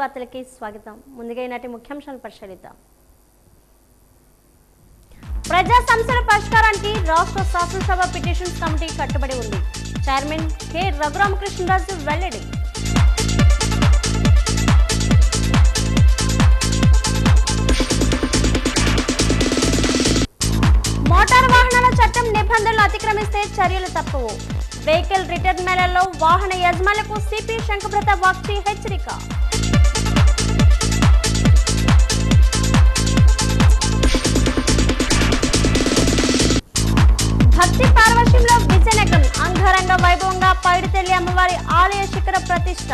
వార్తలకి స్వాగతం. ముందుగా ఈనాటి ముఖ్యాంశాలను పరిశీలిద్దాం. ప్రజా సమస్యల పరిష్కారానికి రాష్ట్ర శాసనసభ పిటిషన్స్ కమిటీ కట్టుబడి ఉంది. చైర్మన్ కె రఘురామకృష్ణరాజు వెల్లడి. మోటారు వాహనాల చట్టం నిబంధనలు అతిక్రమిస్తే చర్యలు తప్పవు. వెహికల్ రిటర్న్ మేళల్లో వాహన యజమానులకు సిపి శంకరప్రత వాక్షి హెచ్చరిక. భక్తి పార్వశ్యంలో విజయనగరం అంగరంగ వైభవంగా పైడితల్లి అమ్మవారి ఆలయ శిఖర ప్రతిష్ఠ.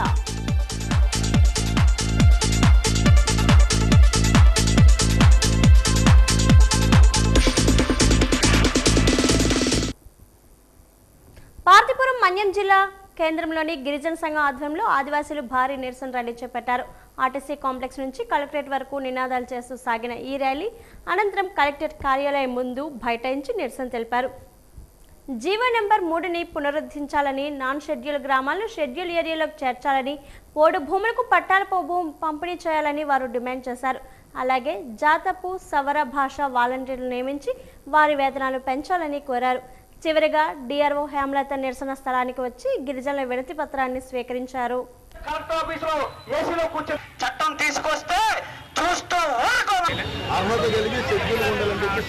పార్తీపురం మన్యం జిల్లా కేంద్రంలోని గిరిజన సంఘం ఆధ్వర్యంలో ఆదివాసీలు భారీ నిరసన ర్యాలీ చేపట్టారు. ఆర్టీసీ కాంప్లెక్స్ నుంచి కలెక్టరేట్ వరకు నినాదాలు చేస్తూ సాగిన ఈ ర్యాలీ అనంతరం కలెక్టరేట్ కార్యాలయం ముందు బైఠాయించి నిరసన తెలిపారు. జీవో నెంబర్ 3ని పునరుద్ధరించాలని, నాన్ షెడ్యూల్ గ్రామాలను షెడ్యూల్ ఏరియాలోకి చేర్చాలని, పోడు భూములకు పట్టాల పంపిణీ చేయాలని వారు డిమాండ్ చేశారు. అలాగే జాతపు సవర భాష వాలంటీర్లు నియమించి వారి వేతనాలు పెంచాలని కోరారు. చివరిగా డిఆర్ఓ హేమలత నిరసన స్థలానికి వచ్చి గిరిజనుల వినతి పత్రాన్ని స్వీకరించారు. చట్టం తీసుకొస్తే చూస్తూ అర్హత కలిగి షెడ్యూల్ ఉండాలని చెప్పి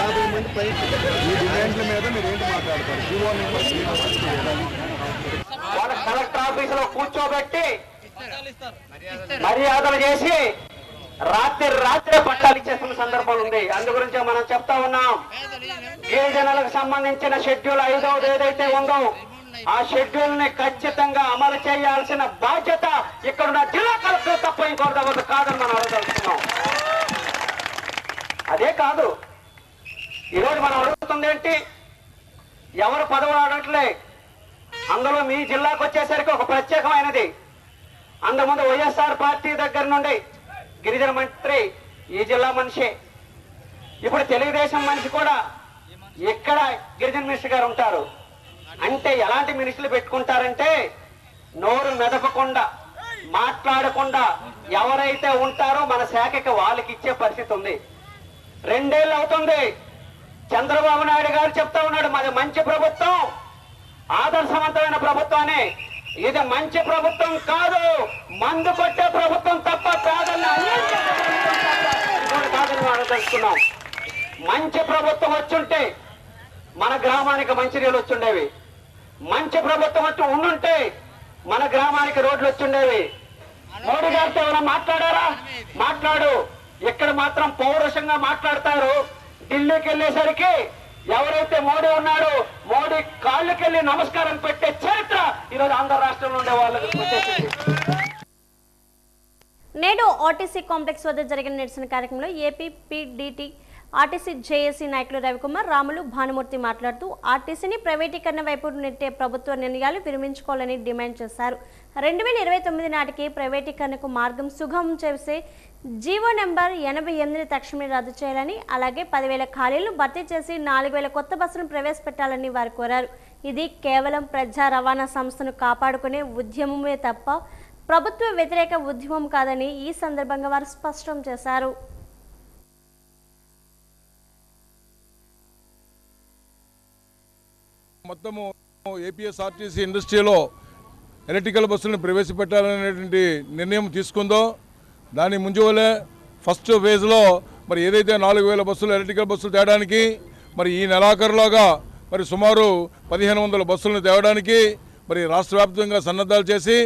50 మంది పై ఈ డిమాండ్ల మీద మీరు ఏంటి మాట్లాడతారు? వాళ్ళ కలెక్టర్ ఆఫీస్ లో కూర్చోబెట్టి మర్యాదలు చేసి రాత్రి పట్టాలు ఇచ్చేస్తున్న సందర్భం ఉంది. అందు గురించే మనం చెప్తా ఉన్నాం, గిరిజనులకు సంబంధించిన షెడ్యూల్ 5వ ఏదైతే ఉందో ఆ షెడ్యూల్ ని ఖచ్చితంగా అమలు చేయాల్సిన బాధ్యత ఇక్కడున్న జిల్లా కలెక్టర్ తప్ప ఇంకొకటి కాదని మనం అడగలుగుతున్నాం. అదే కాదు, ఈరోజు మనం అడుగుతుంది ఏంటి, ఎవరు పదవులు అడగట్లే. అందులో మీ జిల్లాకు వచ్చేసరికి ఒక ప్రత్యేకమైనది. అంతకుముందు వైఎస్ఆర్ పార్టీ దగ్గర నుండి గిరిజన మంత్రి ఈ జిల్లా మనిషి, ఇప్పుడు తెలుగుదేశం మనిషి కూడా ఇక్కడ గిరిజన మినిస్టర్ గారు ఉంటారు. అంటే ఎలాంటి మినిస్టర్లు పెట్టుకుంటారంటే నోరు మెదపకుండా మాట్లాడకుండా ఎవరైతే ఉంటారో మన శాఖకి వాళ్ళకి ఇచ్చే పరిస్థితి ఉంది. 2 ఏళ్ళు అవుతుంది. చంద్రబాబు నాయుడు గారు చెప్తా ఉన్నాడు మాది మంచి ప్రభుత్వం, ఆదర్శవంతమైన ప్రభుత్వాన్ని. ఇది మంచి ప్రభుత్వం కాదు, మందు కొట్టే ప్రభుత్వం తప్ప కాదని తెలుసుకున్నాం. మంచి ప్రభుత్వం వచ్చుంటే మన గ్రామానికి మంచినీళ్ళు వచ్చుండేవి. మంచి ప్రభుత్వం వచ్చి ఉండుంటే మన గ్రామానికి రోడ్లు వచ్చుండేవి. మోడీ గారితో ఏమైనా మాట్లాడారా? మాట్లాడు. ఇక్కడ మాత్రం పౌరుషంగా మాట్లాడతారు. ఢిల్లీకి వెళ్ళేసరికి ఎవరైతే మోడీ ఉన్నాడో మోడీ కాళ్ళకెళ్ళి నమస్కారం పెట్టే చరిత్ర ఈరోజు ఆంధ్ర రాష్ట్రంలో ఉండే వాళ్ళకి వచ్చేసింది. నేడు ఆర్టీసీ కాంప్లెక్స్ వద్ద జరిగిన నిరసన కార్యక్రమంలో ఏపీ పీడీటీ ఆర్టీసీ జేఏసీ నాయకులు రవికుమార్, రాములు, భానుమూర్తి మాట్లాడుతూ ఆర్టీసీని ప్రైవేటీకరణ వైపు నెట్టే ప్రభుత్వ నిర్ణయాలు విరమించుకోవాలని డిమాండ్ చేశారు. 2029 నాటికి ప్రైవేటీకరణకు మార్గం సుగమం చేసే జీవో నెంబర్ 88ని తక్షణమే రద్దు చేయాలని, అలాగే 10,000 ఖాళీలను భర్తీ చేసి 4,000 కొత్త బస్సులను ప్రవేశపెట్టాలని వారు కోరారు. ఇది కేవలం ప్రజా రవాణా సంస్థను కాపాడుకునే ఉద్యమమే తప్ప ప్రభుత్వ వ్యతిరేక ఉద్యమం కాదని ఈ సందర్భంగా వారు స్పష్టం చేశారు. మొత్తము ఏపీఎస్ఆర్టీసీ ఇండస్ట్రీలో ఎలక్ట్రికల్ బస్సులను ప్రవేశపెట్టాలనేటువంటి నిర్ణయం తీసుకుందో దాని ముందువలే ఫస్ట్ ఫేజ్లో మరి ఏదైతే 4,000 బస్సులు ఎలక్ట్రికల్ బస్సులు తేవడానికి మరి ఈ నెలాఖరులోగా మరి సుమారు 1,500 బస్సులను తేవడానికి మరి రాష్ట్ర వ్యాప్తంగా సన్నద్ధాలు చేసి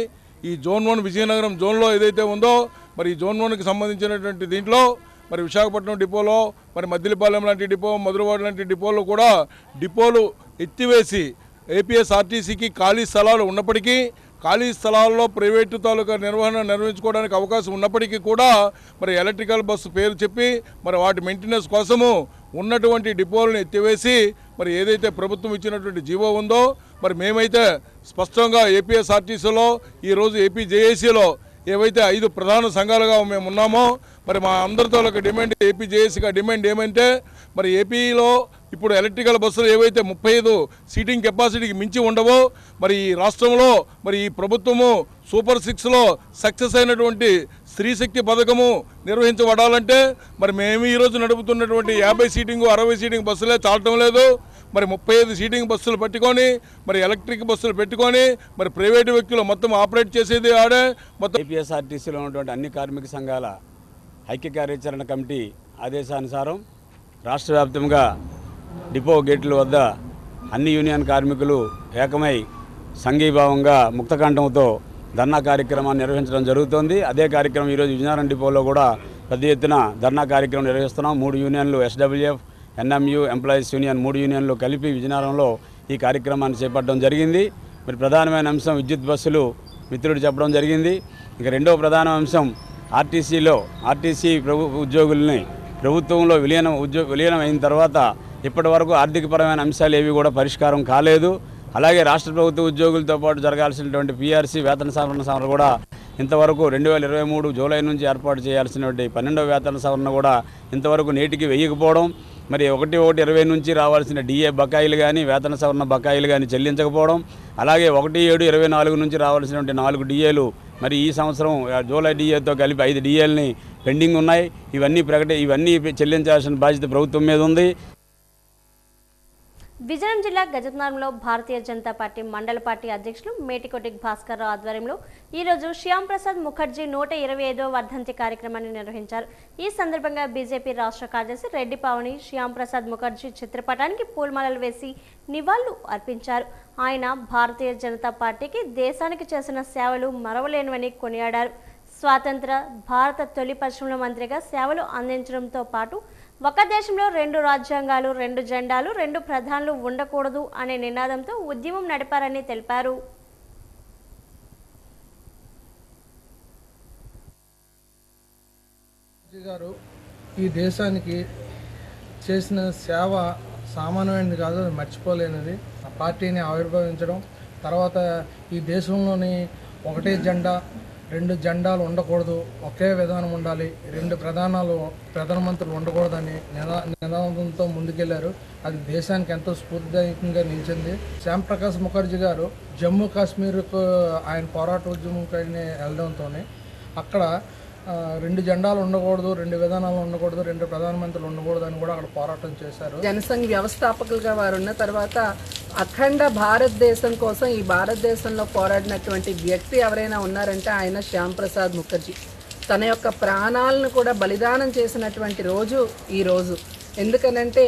ఈ జోన్ 1 విజయనగరం జోన్లో ఏదైతే ఉందో మరి ఈ జోన్ 1కి సంబంధించినటువంటి దీంట్లో మరి విశాఖపట్నం డిపోలో మరి మద్దిలపాలెం లాంటి డిపో, మధురవాడ లాంటి డిపోలో కూడా డిపోలు ఎత్తివేసి ఏపీఎస్ఆర్టీసీకి ఖాళీ స్థలాలు ఉన్నప్పటికీ ఖాళీ స్థలాల్లో ప్రైవేటు తాలూకా నిర్వహించుకోవడానికి అవకాశం ఉన్నప్పటికీ కూడా మరి ఎలక్ట్రికల్ బస్సు పేరు చెప్పి మరి వాటి మెయింటెనెన్స్ కోసము ఉన్నటువంటి డిపోలను ఎత్తివేసి మరి ఏదైతే ప్రభుత్వం ఇచ్చినటువంటి జీవో ఉందో మరి మేమైతే స్పష్టంగా ఏపీఎస్ఆర్టీసీలో ఈరోజు ఏపీ జేఏసీలో ఏవైతే 5 ప్రధాన సంఘాలుగా మేము ఉన్నామో మరి మా అందరితో ఒక డిమాండ్, ఏపీ జేఏసీగా డిమాండ్ ఏమంటే మరి ఏపీలో ఇప్పుడు ఎలక్ట్రికల్ బస్సులు ఏవైతే 35 సీటింగ్ కెపాసిటీకి మించి ఉండవో మరి ఈ రాష్ట్రంలో మరి ఈ ప్రభుత్వము సూపర్ 6లో సక్సెస్ అయినటువంటి స్త్రీ శక్తి పథకము నిర్వహించబడాలంటే మరి మేము ఈరోజు నడుపుతున్నటువంటి 50 సీటింగ్ 60 సీటింగ్ బస్సులే చాలటం లేదు. మరి 35 సీటింగ్ బస్సులు పెట్టుకొని మరి ఎలక్ట్రిక్ బస్సులు పెట్టుకొని మరి ప్రైవేటు వ్యక్తులు మొత్తం ఆపరేట్ చేసేది ఆడే మొత్తం. ఏపీఎస్ఆర్టీసీలో ఉన్నటువంటి అన్ని కార్మిక సంఘాల ఐక్య కార్యాచరణ కమిటీ ఆదేశానుసారం రాష్ట్ర వ్యాప్తంగా డిపో గేట్ల వద్ద అన్ని యూనియన్ కార్మికులు ఏకమై సంఘీభావంగా ముక్తకంఠంతో ధర్నా కార్యక్రమాన్ని నిర్వహించడం జరుగుతోంది. అదే కార్యక్రమం ఈరోజు విజయనగరం డిపోలో కూడా పెద్ద ఎత్తున ధర్నా కార్యక్రమం నిర్వహిస్తున్నాం. 3 యూనియన్లు ఎస్డబ్ల్యూఎఫ్, ఎన్ఎంయు, ఎంప్లాయీస్ యూనియన్ 3 యూనియన్లు కలిపి విజయనగరంలో ఈ కార్యక్రమాన్ని చేపట్టడం జరిగింది. మరి ప్రధానమైన అంశం విద్యుత్ బస్సులు మిత్రుడు చెప్పడం జరిగింది. ఇక రెండవ ప్రధాన అంశం ఆర్టీసీ ఉద్యోగుల్ని ప్రభుత్వంలో విలీనం అయిన తర్వాత ఇప్పటి వరకు ఆర్థికపరమైన అంశాలు ఏవి కూడా పరిష్కారం కాలేదు. అలాగే రాష్ట్ర ప్రభుత్వ ఉద్యోగులతో పాటు జరగాల్సినటువంటి పీఆర్సీ వేతన సవరణ కూడా ఇంతవరకు 2023 జూలై నుంచి ఏర్పాటు చేయాల్సినటువంటి 12వ వేతన సవరణ కూడా ఇంతవరకు నేటికి వేయకపోవడం, మరి 1/1/20 నుంచి రావాల్సిన డిఏ బకాయిలు కానీ వేతన సవరణ బకాయిలు కానీ చెల్లించకపోవడం, అలాగే 1/7/24 నుంచి రావాల్సినటువంటి 4 డిఏలు మరి ఈ సంవత్సరం జూలై డిఏతో కలిపి 5 డిఏలని పెండింగ్ ఉన్నాయి. ఇవన్నీ చెల్లించాల్సిన బాధ్యత ప్రభుత్వం మీద ఉంది. విజయనగరం జిల్లా గజపతినగరంలో భారతీయ జనతా పార్టీ మండల పార్టీ అధ్యక్షులు మేటికొట్టి భాస్కర్ రావు ఆధ్వర్యంలో ఈరోజు శ్యామ్ ప్రసాద్ ముఖర్జీ 125వ వర్ధంతి కార్యక్రమాన్ని నిర్వహించారు. ఈ సందర్భంగా బీజేపీ రాష్ట్ర కార్యదర్శి రెడ్డి పావని శ్యామ్ ప్రసాద్ ముఖర్జీ చిత్రపటానికి పూలమాలలు వేసి నివాళులు అర్పించారు. ఆయన భారతీయ జనతా పార్టీకి దేశానికి చేసిన సేవలు మరవలేనివని కొనియాడారు. స్వాతంత్ర భారత తొలి పరిశ్రమల మంత్రిగా సేవలు అందించడంతో పాటు ఒక దేశంలో 2 రాజ్యాంగాలు, 2 జెండాలు, 2 ప్రధానులు ఉండకూడదు అనే నినాదంతో ఉద్యమం నడిపారని తెలిపారు. గారు ఈ దేశానికి చేసిన సేవ సామాన్యమైనది కాదు, అది మర్చిపోలేనిది. ఆ పార్టీని ఆవిర్భవించడం, తర్వాత ఈ దేశంలోని ఒకటే జెండా, 2 జెండాలు ఉండకూడదు, ఒకే విధానం ఉండాలి, 2 ప్రధానమంత్రులు ఉండకూడదని నినాదంతో ముందుకెళ్లారు. అది దేశానికి ఎంతో స్ఫూర్తిదాయకంగా నిలిచింది. శ్యామ్ ప్రకాష్ ముఖర్జీ గారు జమ్మూ కాశ్మీర్కు ఆయన పోరాట ఉద్యమంపై వెళ్ళడంతో అక్కడ 2 జెండాలు ఉండకూడదు, 2 విధానాలు ఉండకూడదు, 2 ప్రధానమంత్రులు ఉండకూడదు అని కూడా అక్కడ పోరాటం చేశారు. జనసంఘ్ వ్యవస్థాపకులుగా వారు ఉన్న తర్వాత అఖండ భారతదేశం కోసం ఈ భారతదేశంలో పోరాడినటువంటి వ్యక్తి ఎవరైనా ఉన్నారంటే ఆయన శ్యామ్ ప్రసాద్ ముఖర్జీ. తన యొక్క ప్రాణాలను కూడా బలిదానం చేసినటువంటి రోజు ఈ రోజు. ఎందుకనంటే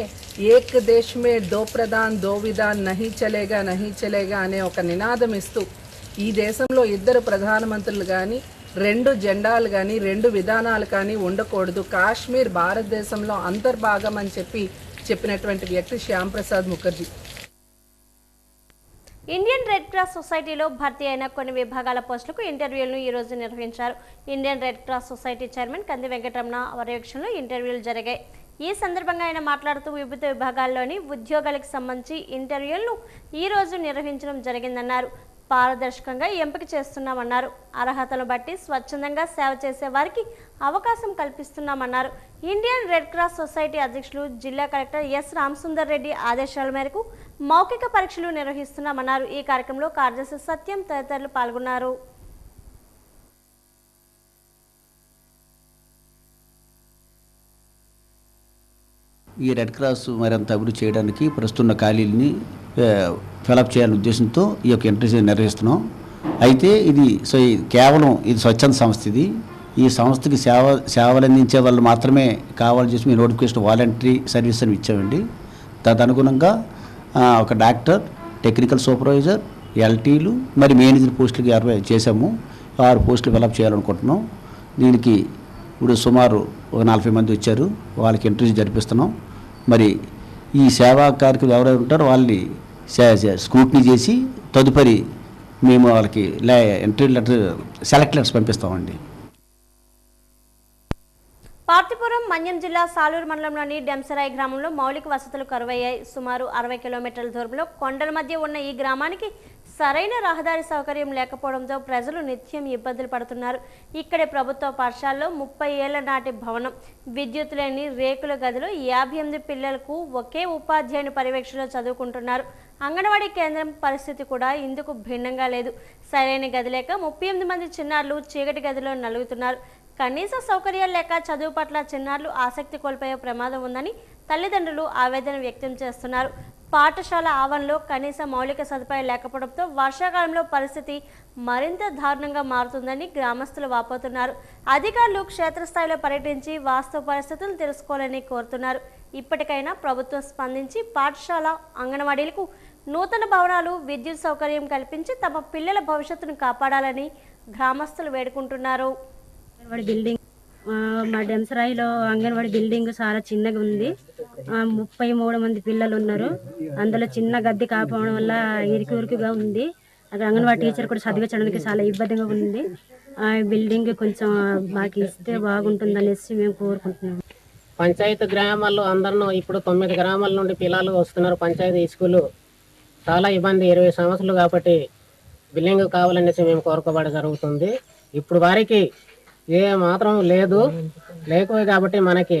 ఏక్ దేశ్ మే దో ప్రధాన్ దో విధాన్ నహీ చలేగా అనే ఒక నినాదం ఇస్తూ ఈ దేశంలో 2 ప్రధానమంత్రులు కానీ, 2 జెండాలు కానీ, 2 విధానాలు కానీ ఉండకూడదు, కాశ్మీర్ భారతదేశంలో అంతర్భాగం అని చెప్పినటువంటి వ్యక్తి Shyam Prasad Mukherjee. Indian Red Cross సొసైటీలో భర్తీ అయిన కొన్ని విభాగాల పోస్టులకు ఇంటర్వ్యూలను ఈ రోజు నిర్వహించారు. Indian Red cross society chairman కంది వెంకటరమణ పర్యవేక్షణలో ఇంటర్వ్యూలు జరిగాయి. ఈ సందర్భంగా ఆయన మాట్లాడుతూ వివిధ విభాగాల్లోని ఉద్యోగాలకు సంబంధించి ఇంటర్వ్యూలను ఈ రోజు నిర్వహించడం జరిగిందన్నారు. పారదర్శకంగా ఎంపిక చేస్తున్నామన్నారు. అర్హతలు బట్టి స్వచ్ఛందంగా సేవ చేసే వారికి అవకాశం కల్పిస్తున్నామన్నారు. ఇండియన్ రెడ్ క్రాస్ సొసైటీ అధ్యక్షులు జిల్లా కలెక్టర్ ఎస్ రామసుందర్ రెడ్డి ఆదేశాల మేరకు మౌఖిక పరీక్షలు నిర్వహిస్తున్నామన్నారు. ఈ కార్యక్రమంలో కార్యదర్శి సత్యం తదితరులు పాల్గొన్నారు. ఈ రెడ్ క్రాస్ మరింత అభివృద్ధి చేయడానికి ప్రస్తున్న ఖాళీలని ఫిలప్ చేయాలనే ఉద్దేశంతో ఈ యొక్క ఇంటర్వ్యూ నిర్వహిస్తున్నాం. అయితే ఇది కేవలం ఇది స్వచ్ఛంద సంస్థ. ఈ సంస్థకి సేవలు అందించే వాళ్ళు మాత్రమే కావాలని చేసి మీ నోటిఫికేషన్ వాలంటరీ సర్వీస్ అని ఇచ్చామండి. తదనుగుణంగా ఒక డాక్టర్, టెక్నికల్ సూపర్వైజర్, ఎల్టీలు మరి మేనేజర్ పోస్టులకి 60 చేసాము. 6 పోస్టులు ఫిలప్ చేయాలనుకుంటున్నాం. దీనికి ఇప్పుడు సుమారు 40 మంది వచ్చారు. వాళ్ళకి ఇంటర్వ్యూ జరిపిస్తున్నాం. మరి ఈ సేవా కార్యక్రమాలు ఎవరైనా ఉంటారో వాళ్ళని స్క్రూటినీ చేసి తదుపరి మేము వాళ్ళకి ఇంటర్వ్యూ లెటర్, సెలెక్ట్ లెటర్స్ పంపిస్తామండి. పార్తిపురం మన్యం జిల్లా సాలూరు మండలంలోని డెంసరాయి గ్రామంలో మౌలిక వసతులు కరువయ్యాయి. సుమారు 60 కిలోమీటర్ల దూరంలో కొండల మధ్య ఉన్న ఈ గ్రామానికి సరైన రహదారి సౌకర్యం లేకపోవడంతో ప్రజలు నిత్యం ఇబ్బందులు పడుతున్నారు. ఇక్కడే ప్రభుత్వ పాఠశాలలో 30 ఏళ్ల నాటి భవనం, విద్యుత్ లేని రేకుల గదిలో 58 పిల్లలకు ఒకే ఉపాధ్యాయుని పర్యవేక్షణలో చదువుకుంటున్నారు. అంగన్వాడీ కేంద్రం పరిస్థితి కూడా ఇందుకు భిన్నంగా లేదు. సరైన గది లేక 38 మంది చిన్నారులు చీకటి గదిలో నలుగుతున్నారు. కనీస సౌకర్యాలు లేక చదువు పట్ల చిన్నారులు ఆసక్తి కోల్పోయే ప్రమాదం ఉందని తల్లిదండ్రులు ఆవేదన వ్యక్తం చేస్తున్నారు. పాఠశాల ఆవరణలో కనీస మౌలిక సదుపాయాలు లేకపోవడంతో వర్షాకాలంలో పరిస్థితి మరింత దారుణంగా మారుతుందని గ్రామస్తులు వాపోతున్నారు. అధికారులు క్షేత్రస్థాయిలో పర్యటించి వాస్తవ పరిస్థితులు తెలుసుకోవాలని కోరుతున్నారు. ఇప్పటికైనా ప్రభుత్వం స్పందించి పాఠశాల అంగన్వాడీలకు నూతన భవనాలు, విద్యుత్ సౌకర్యం కల్పించి తమ పిల్లల భవిష్యత్తును కాపాడాలని గ్రామస్తులు వేడుకుంటున్నారు. మా డెంసరాయిలో అంగన్వాడీ బిల్డింగ్ చాలా చిన్నగా ఉంది. 33 మంది పిల్లలు ఉన్నారు. అందులో చిన్న గద్దె కాకపోవడం వల్ల ఇరుకుగా ఉంది. అక్కడ అంగన్వాడీ టీచర్ కూడా చదివించడానికి చాలా ఇబ్బందిగా ఉంది. ఆ బిల్డింగ్ కొంచెం మాకు ఇస్తే బాగుంటుందనేసి మేము కోరుకుంటున్నాము. పంచాయతీ గ్రామాల్లో అందరూ ఇప్పుడు 9 గ్రామాల నుండి పిల్లలు వస్తున్నారు. పంచాయతీ స్కూలు చాలా ఇబ్బంది. 20 సంవత్సరాలు కాబట్టి బిల్డింగ్ కావాలనేసి మేము కోరుకోబడి జరుగుతుంది. ఇప్పుడు వారికి ఏ మాత్రం లేకపోయి కాబట్టి మనకి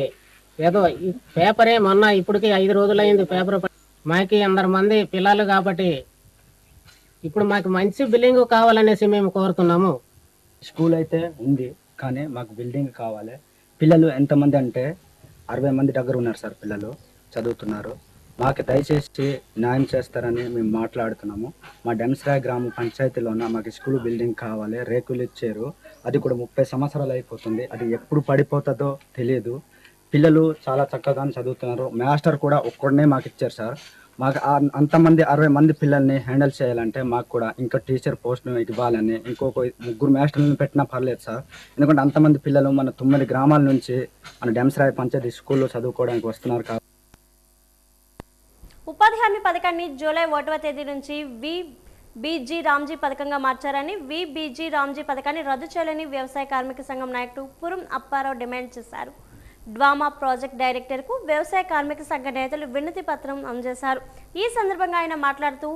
ఏదో ఈ పేపరే మొన్న ఇప్పటికి 5 రోజులైంది పేపర్ మాకి 100 మంది పిల్లలు కాబట్టి ఇప్పుడు మాకు మంచి బిల్డింగ్ కావాలనేసి మేము కోరుతున్నాము. స్కూల్ అయితే ఉంది కానీ మాకు బిల్డింగ్ కావాలి. పిల్లలు ఎంతమంది అంటే 60 మంది దగ్గర ఉన్నారు సార్. పిల్లలు చదువుతున్నారు. మాకు దయచేసి న్యాయం చేస్తారని మేము మాట్లాడుతున్నాము. మా డెంసరాయ్ గ్రామ పంచాయతీలోన మాకు స్కూల్ బిల్డింగ్ కావాలి. రేకులు ఇచ్చారు, అది కూడా 30 సంవత్సరాలు అయిపోతుంది. అది ఎప్పుడు పడిపోతుందో తెలియదు. పిల్లలు చాలా చక్కగా చదువుతున్నారు. మాస్టర్ కూడా ఒక్కడనే మాకు ఇచ్చారు సార్. మాకు అంతమంది 60 మంది పిల్లల్ని హ్యాండిల్ చేయాలంటే మాకు కూడా ఇంకా టీచర్ పోస్ట్ను ఇవ్వాలని ఇంకొక 3 మాస్టర్లను పెట్టినా పర్లేదు సార్. ఎందుకంటే అంతమంది పిల్లలు మన 9 గ్రామాల నుంచి మన డెంసరాయ్ పంచాయతీ స్కూల్లో చదువుకోవడానికి వస్తున్నారు కాబట్టి. ఉపాధి హామీ పథకాన్ని జూలై 1వ తేదీ నుంచి బీజీ రామ్జీ పథకంగా మార్చారని, బీజీ రామ్జీ పథకాన్ని రద్దు చేయాలని వ్యవసాయ కార్మిక సంఘం నాయకుడు పురం అప్పారావు డిమాండ్ చేశారు. డ్వామా ప్రాజెక్ట్ డైరెక్టర్కు వ్యవసాయ కార్మిక సంఘ నేతలు వినతి పత్రం అందజేశారు. ఈ సందర్భంగా ఆయన మాట్లాడుతూ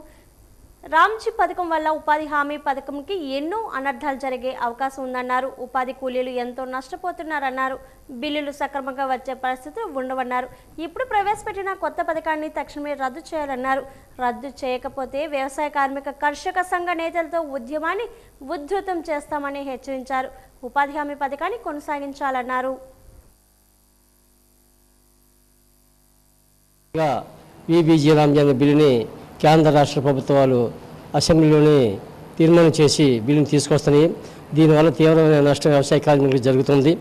రామ్జీ పథకం వల్ల ఉపాధి హామీ పథకంకి ఎన్నో అనర్థాలు జరిగే అవకాశం ఉందన్నారు. ఉపాధి కూలీలు ఎంతో నష్టపోతున్నారన్నారు. బిల్లులు సక్రమంగా వచ్చే పరిస్థితులు ఉండవన్నారు. ఇప్పుడు ప్రవేశపెట్టిన కొత్త పథకాన్ని తక్షణమే రద్దు చేయాలన్నారు. రద్దు చేయకపోతే వ్యవసాయ కార్మిక కర్షక సంఘ నేతలతో ఉద్యమాన్ని ఉధృతం చేస్తామని హెచ్చరించారు. ఉపాధి హామీ పథకాన్ని కొనసాగించాలన్నారు. బీజీ రామ్జీ అనే బిల్లుని కేంద్ర రాష్ట్ర ప్రభుత్వాలు అసెంబ్లీలోనే తీర్మానం చేసి బిల్లును తీసుకొస్తున్నాయి. దీనివల్ల తీవ్రమైన నష్టం వ్యవసాయ కార్మికులకు జరుగుతుంది.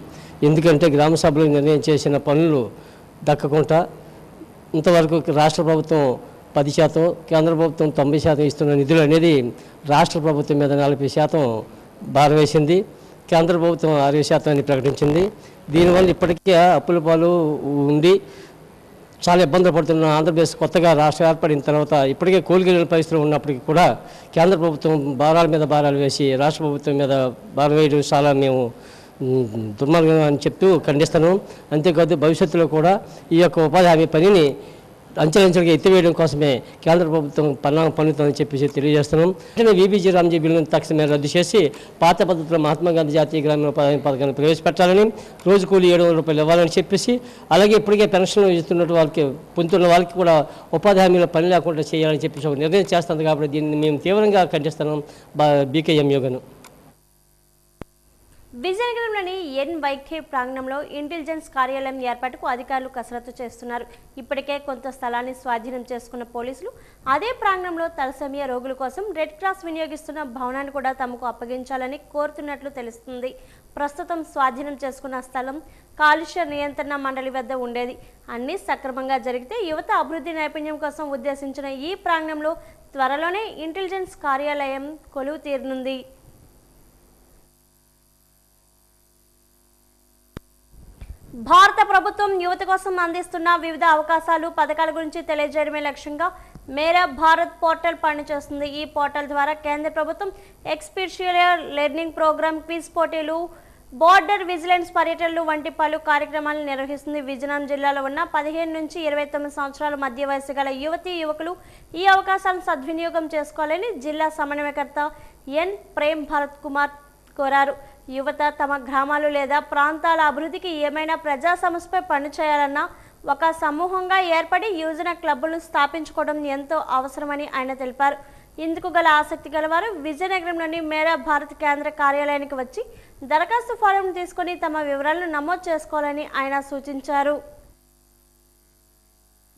ఎందుకంటే గ్రామ సభలో నిర్ణయం చేసిన పనులు దక్కకుండా ఇంతవరకు రాష్ట్ర ప్రభుత్వం 10%, కేంద్ర ప్రభుత్వం 90% ఇస్తున్న నిధులు అనేది రాష్ట్ర ప్రభుత్వం మీద 40% భారం వేసింది. కేంద్ర ప్రభుత్వం 60% ప్రకటించింది. దీనివల్ల ఇప్పటికే అప్పుల పాలు ఉండి చాలా ఇబ్బందులు పడుతున్న ఆంధ్రప్రదేశ్ కొత్తగా రాష్ట్రం ఏర్పడిన తర్వాత ఇప్పటికే కోలుగెలిన పరిస్థితులు ఉన్నప్పటికీ కూడా కేంద్ర ప్రభుత్వం భారాల మీద భారాలు వేసి రాష్ట్ర ప్రభుత్వం మీద భారం వేయడం చాలా మేము దుర్మార్గం అని చెప్తూ ఖండిస్తాను. అంతేకాదు భవిష్యత్తులో కూడా ఈ యొక్క ఉపాధి హామీ పనిని అంచెలంచెలుగా ఎత్తివేయడం కోసమే కేంద్ర ప్రభుత్వం పన్నుతుందని చెప్పేసి తెలియజేస్తున్నాం. బీజీ రామ్జీ బిల్లును తక్షణమే రద్దు చేసి పాత పద్ధతిలో మహాత్మా గాంధీ జాతీయ గ్రామీణ ఉపాధి పథకాన్ని ప్రవేశపెట్టాలని, రోజు కూలీ 700 రూపాయలు ఇవ్వాలని చెప్పేసి, అలాగే ఇప్పటికే పెన్షన్లు ఇస్తున్నట్టు వాళ్ళకి పొందుతున్న వాళ్ళకి కూడా ఉపాధి హామీలో పని లేకుండా చేయాలని చెప్పేసి ఒక నిర్ణయం చేస్తుంది. కాబట్టి దీన్ని మేము తీవ్రంగా ఖండిస్తున్నాం. బీకేఎం యోగను విజయనగరంలోని ఎన్వైకే ప్రాంగణంలో ఇంటెలిజెన్స్ కార్యాలయం ఏర్పాటుకు అధికారులు కసరత్తు చేస్తున్నారు. ఇప్పటికే కొంత స్థలాన్ని స్వాధీనం చేసుకున్న పోలీసులు అదే ప్రాంగణంలో తలసేమియా రోగుల కోసం రెడ్ క్రాస్ వినియోగిస్తున్న భవనాన్ని కూడా తమకు అప్పగించాలని కోరుతున్నట్లు తెలుస్తుంది. ప్రస్తుతం స్వాధీనం చేసుకున్న స్థలం కాలుష్య నియంత్రణ మండలి వద్ద ఉండేది. అన్నీ సక్రమంగా జరిగితే యువత అభివృద్ధి నైపుణ్యం కోసం ఉద్దేశించిన ఈ ప్రాంగణంలో త్వరలోనే ఇంటెలిజెన్స్ కార్యాలయం కొలువు తీరనుంది. భారత ప్రభుత్వం యువత కోసం అందిస్తున్న వివిధ అవకాశాలు, పథకాల గురించి తెలియజేయడమే లక్ష్యంగా మేరా భారత్ పోర్టల్ పనిచేస్తుంది. ఈ పోర్టల్ ద్వారా కేంద్ర ప్రభుత్వం ఎక్స్పీరియర్ లెర్నింగ్ ప్రోగ్రామ్, క్విజ్ పోటీలు, బోర్డర్ విజిలెన్స్ పర్యటనలు వంటి పలు కార్యక్రమాలు నిర్వహిస్తుంది. విజయనగరం జిల్లాలో ఉన్న 15 నుంచి 29 సంవత్సరాల మధ్య వయసు గల యువతీ యువకులు ఈ అవకాశాలను సద్వినియోగం చేసుకోవాలని జిల్లా సమన్వయకర్త ఎన్ ప్రేమ్ భరత్ కుమార్ కోరారు. యువత తమ గ్రామాలు లేదా ప్రాంతాల అభివృద్ధికి ఏమైనా ప్రజా సమస్యపై పనిచేయాలన్నా ఒక సమూహంగా ఏర్పడి యువజన క్లబ్బులను స్థాపించుకోవడం ఎంతో అవసరమని ఆయన తెలిపారు. ఇందుకు గల ఆసక్తి గలవారు విజయనగరంలోని మేరా భారత్ కేంద్ర కార్యాలయానికి వచ్చి దరఖాస్తు ఫారం తీసుకొని తమ వివరాలను నమోదు చేసుకోవాలని ఆయన సూచించారు.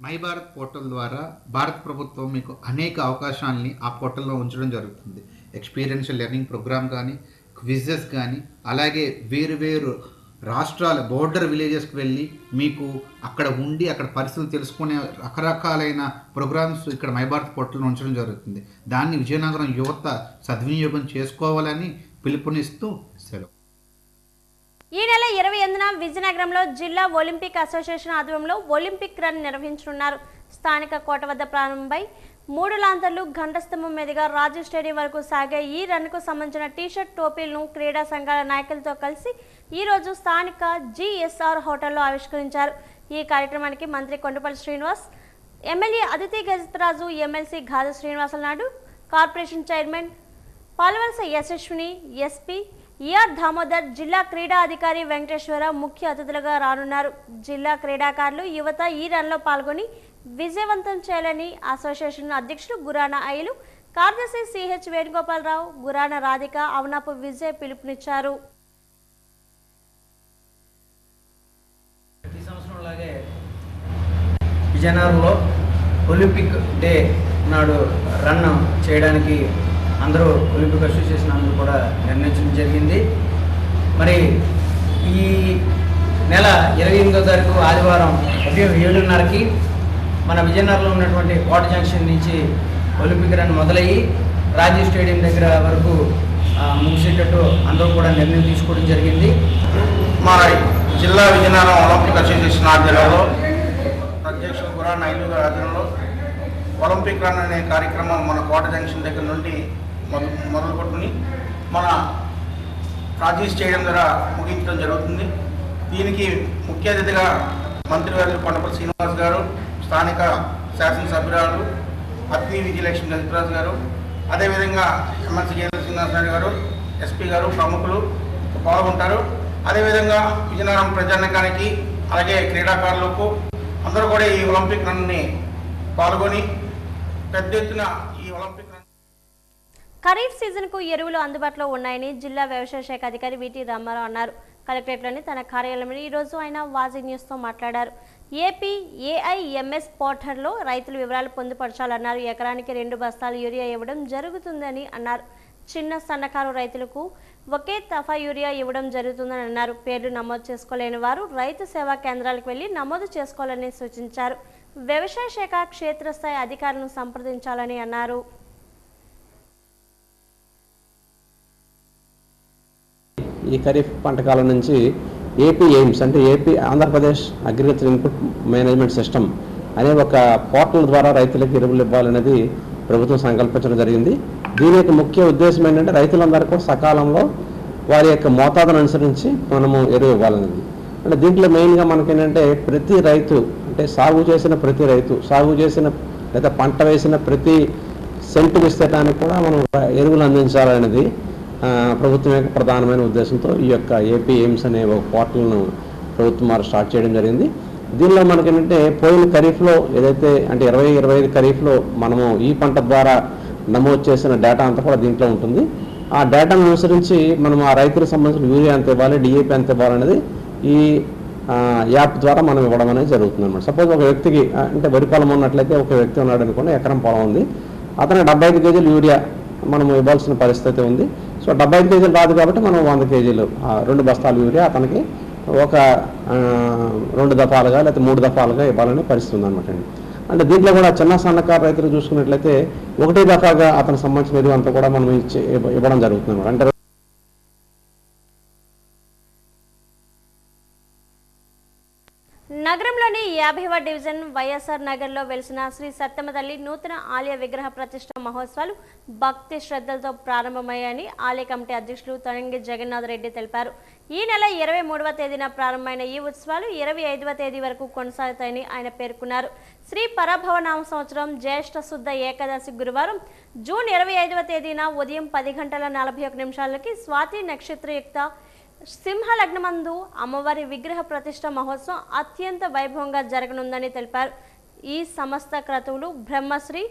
మై భారత్ పోర్టల్ ద్వారా భారత ప్రభుత్వం మీకు అనేక అవకాశాలని ఆ పోర్టల్లో ఉంచడం జరుగుతుంది. ఎక్స్పీరియన్షియల్ లెర్నింగ్ ప్రోగ్రామ్ కానీ, క్విజెస్ కానీ, అలాగే వేరు రాష్ట్రాల బోర్డర్ విలేజెస్కి వెళ్ళి మీకు అక్కడ ఉండి అక్కడ పరిస్థితులు తెలుసుకునే రకరకాలైన ప్రోగ్రామ్స్ ఇక్కడ మై భారత్ పోర్టల్లో ఉంచడం జరుగుతుంది. దాన్ని విజయనగరం యువత సద్వినియోగం చేసుకోవాలని పిలుపునిస్తూ సెలవు. ఈ నెల 28న విజయనగరంలో జిల్లా ఒలింపిక్ అసోసియేషన్ ఆధ్వర్యంలో ఒలింపిక్ రన్ నిర్వహించనున్నారు. స్థానిక కోట వద్ద ప్రారంభమై 3 లాంతర్లు గంట స్తంభం మీదుగా రాజు స్టేడియం వరకు సాగే ఈ రన్కు సంబంధించిన టీషర్ట్, టోపీలను క్రీడా సంఘాల నాయకులతో కలిసి ఈరోజు స్థానిక GSR హోటల్లో ఆవిష్కరించారు. ఈ కార్యక్రమానికి మంత్రి కొండపల్లి శ్రీనివాస్, ఎమ్మెల్యే అదితి గజపతిరాజు, ఎమ్మెల్సీ గాజు శ్రీనివాసులు నాయుడు, కార్పొరేషన్ చైర్మన్ పాల్వలస యశస్విని, ఎస్పీ ER దామోదర్, జిల్లా క్రీడా అధికారి వెంకటేశ్వర ముఖ్య అతిథులుగా రానున్నారు. జిల్లా క్రీడాకారులు, యువత ఈ రన్లో పాల్గొని విజయవంతం చేయాలని అసోసియేషన్ అధ్యక్షుడు గురాన ఐలు, కార్యదర్శి CH వేణుగోపాలరావు, గురాన రాధిక, అవనాపు విజయ్ పిలుపునిచ్చారు. ప్రతి సంవత్సరం లాగే విజయనగరంలో ఒలింపిక్ డే నాడు రన్ చేయడానికి అందరూ ఒలింపిక్ అసోసియేషన్ అందరూ కూడా నిర్ణయించడం జరిగింది. మరి ఈ నెల 28వ తారీఖు ఆదివారం ఉదయం 7:30కి మన విజయనగరంలో ఉన్నటువంటి కోట జంక్షన్ నుంచి ఒలింపిక్ రన్ మొదలయ్యి రాజీవ్ స్టేడియం దగ్గర వరకు ముగిసేటట్టు అందరూ కూడా నిర్ణయం తీసుకోవడం జరిగింది. మా జిల్లా విజయనగరం ఒలింపిక్ అసోసియేషన్ ఆధ్వర్యంలో అధ్యక్షుడు గురాన ఐలు గారి ఆధ్వర్యంలో ఒలింపిక్ రన్ అనే కార్యక్రమం మన కోట జంక్షన్ దగ్గర నుండి మొదలుపెట్టుకుని మన రాజీవ్ స్టేడియం ద్వారా ముగించడం జరుగుతుంది. దీనికి ముఖ్య అతిథిగా మంత్రివర్యులు కొండపల్లి శ్రీనివాస్ గారు, స్థానిక శాసనసభ్యురాలు అత్ని విజయలక్ష్మి గజపతిరాజు గారు, అదేవిధంగా ఎమ్మెల్సీ గేదెల శ్రీనివాస్ నాయుడు గారు, ఎస్పీ గారు, ప్రముఖులు పాల్గొంటారు. అదేవిధంగా విజయనగరం ప్రజానికానికి అలాగే క్రీడాకారులకు అందరూ కూడా ఈ ఒలింపిక్ రన్ని పాల్గొని పెద్ద ఎత్తున ఈ ఒలింపిక్ ఖరీఫ్ సీజన్కు ఎరువులు అందుబాటులో ఉన్నాయని జిల్లా వ్యవసాయ శాఖ అధికారి విటి రామారావు అన్నారు. కలెక్టరేట్లోని తన కార్యాలయంలో ఈరోజు ఆయన వాజీ న్యూస్తో మాట్లాడారు. ఏపీ AIMS పోర్టల్లో రైతుల వివరాలు పొందుపరచాలన్నారు. ఎకరానికి 2 బస్తాలు యూరియా ఇవ్వడం జరుగుతుందని అన్నారు. చిన్న సన్నకారు రైతులకు ఒకే దఫా యూరియా ఇవ్వడం జరుగుతుందని అన్నారు. పేర్లు నమోదు చేసుకోలేని వారు రైతు సేవా కేంద్రాలకు వెళ్లి నమోదు చేసుకోవాలని సూచించారు. వ్యవసాయ శాఖ క్షేత్రస్థాయి అధికారులను సంప్రదించాలని అన్నారు. ఈ ఖరీఫ్ పంట కాలం నుంచి ఏపీ ఎయిమ్స్ అంటే Andhra Pradesh agriculture input management system అనే ఒక పోర్టల్ ద్వారా రైతులకు ఎరువులు ఇవ్వాలనేది ప్రభుత్వం సంకల్పించడం జరిగింది. దీని యొక్క ముఖ్య ఉద్దేశం ఏంటంటే రైతులందరికీ సకాలంలో వారి యొక్క మోతాదును అనుసరించి మనము ఎరువు ఇవ్వాలనేది. అంటే దీంట్లో మెయిన్గా మనకేంటంటే ప్రతి రైతు అంటే సాగు చేసిన లేదా పంట వేసిన ప్రతి సెంటు విస్తీర్ణానికి కూడా మనం ఎరువులు అందించాలనేది ప్రభుత్వం యొక్క ప్రధానమైన ఉద్దేశంతో ఈ యొక్క ఏపీ ఎయిమ్స్ అనే ఒక పోర్టల్ను ప్రభుత్వం వారు స్టార్ట్ చేయడం జరిగింది. దీనిలో మనకేంటంటే పోయిన ఖరీఫ్లో ఏదైతే అంటే 20-25 ఖరీఫ్లో మనము ఈ పంట ద్వారా నమోదు చేసిన డేటా అంతా కూడా దీంట్లో ఉంటుంది. ఆ డేటాను అనుసరించి మనం ఆ రైతులకు సంబంధించిన యూరియా ఎంత ఇవ్వాలి, DAP ఎంత ఇవ్వాలనేది ఈ యాప్ ద్వారా మనం ఇవ్వడం అనేది జరుగుతుంది అనమాట. సపోజ్ ఒక వ్యక్తికి అంటే వరి పొలం ఉన్నట్లయితే ఒక వ్యక్తి ఉన్నాడు అనుకోండి, ఎకరం పొలం ఉంది, అతనికి 75 కేజీలు యూరియా మనం ఇవ్వాల్సిన పరిస్థితి ఉంది. సో 75 కేజీలు రాదు కాబట్టి మనం 100 కేజీలు 2 బస్తాలు యూరియా అతనికి ఒక 2 దఫాలుగా లేకపోతే 3 దఫాలుగా ఇవ్వాలనే పరిస్థితి ఉందన్నమాట అండి. అంటే దీంట్లో కూడా చిన్న సన్నకారు రైతులు చూసుకున్నట్లయితే 1 దఫాగా అతనికి సంబంధించిన ఎరువు అంతా కూడా మనం ఇవ్వడం జరుగుతుంది అనమాట. అంటే నగరంలోని 50వ డివిజన్ వైఎస్ఆర్ నగర్లో వెలిసిన శ్రీ సత్యమ్మ తల్లి నూతన ఆలయ విగ్రహ ప్రతిష్ఠ మహోత్సవాలు భక్తి శ్రద్ధలతో ప్రారంభమయ్యాయని ఆలయ కమిటీ అధ్యక్షులు తనంగి జగన్నాథ్ రెడ్డి తెలిపారు. ఈ నెల 23వ తేదీన ప్రారంభమైన ఈ ఉత్సవాలు 25వ తేదీ వరకు కొనసాగుతాయని ఆయన పేర్కొన్నారు. శ్రీ పరభవనామ సంవత్సరం జ్యేష్ఠ శుద్ధ ఏకాదశి గురువారం జూన్ 25వ తేదీన ఉదయం 10:41 స్వాతి నక్షత్రయుక్త సింహలగ్నమందు అమ్మవారి విగ్రహ ప్రతిష్ట మహోత్సవం అత్యంత వైభవంగా జరగనుందని తెలిపారు. ఈ సమస్త క్రతువులు బ్రహ్మశ్రీ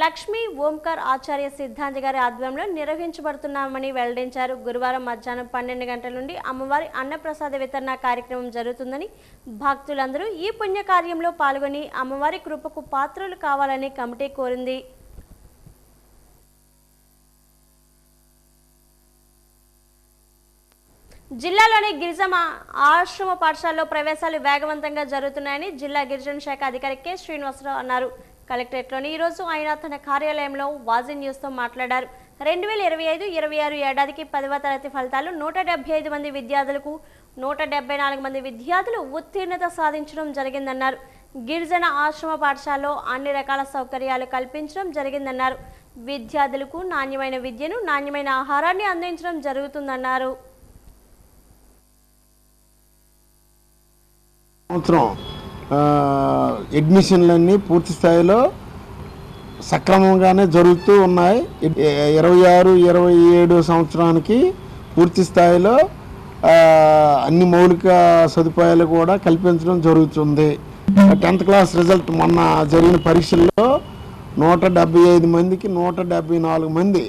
లక్ష్మీ ఓంకార్ ఆచార్య సిద్ధాంతి గారి ఆధ్వర్యంలో నిర్వహించబడుతున్నామని వెల్లడించారు. గురువారం మధ్యాహ్నం 12 గంటల నుండి అమ్మవారి అన్నప్రసాద వితరణ కార్యక్రమం జరుగుతుందని, భక్తులందరూ ఈ పుణ్య కార్యంలో పాల్గొని అమ్మవారి కృపకు పాత్రలు కావాలని కమిటీ కోరింది. జిల్లాలోని గిరిజన ఆశ్రమ పాఠశాలలో ప్రవేశాలు వేగవంతంగా జరుగుతున్నాయని జిల్లా గిరిజన శాఖ అధికారి కె శ్రీనివాసరావు అన్నారు. కలెక్టరేట్లోని ఈరోజు ఆయన తన కార్యాలయంలో వాజీ న్యూస్తో మాట్లాడారు. 2025-26 ఏడాదికి 10వ తరగతి ఫలితాలు 175 మంది విద్యార్థులకు 174 మంది విద్యార్థులు ఉత్తీర్ణత సాధించడం జరిగిందన్నారు. గిరిజన ఆశ్రమ పాఠశాలలో అన్ని రకాల సౌకర్యాలు కల్పించడం జరిగిందన్నారు. విద్యార్థులకు నాణ్యమైన విద్యను, నాణ్యమైన ఆహారాన్ని అందించడం జరుగుతుందన్నారు. సంవత్సరం అడ్మిషన్లన్నీ పూర్తి స్థాయిలో సక్రమంగానే జరుగుతూ ఉన్నాయి. 26-27 సంవత్సరానికి పూర్తి స్థాయిలో అన్ని మౌలిక సదుపాయాలు కూడా కల్పించడం జరుగుతుంది. 10th క్లాస్ రిజల్ట్ మొన్న జరిగిన పరీక్షల్లో 175 మందికి 174 మంది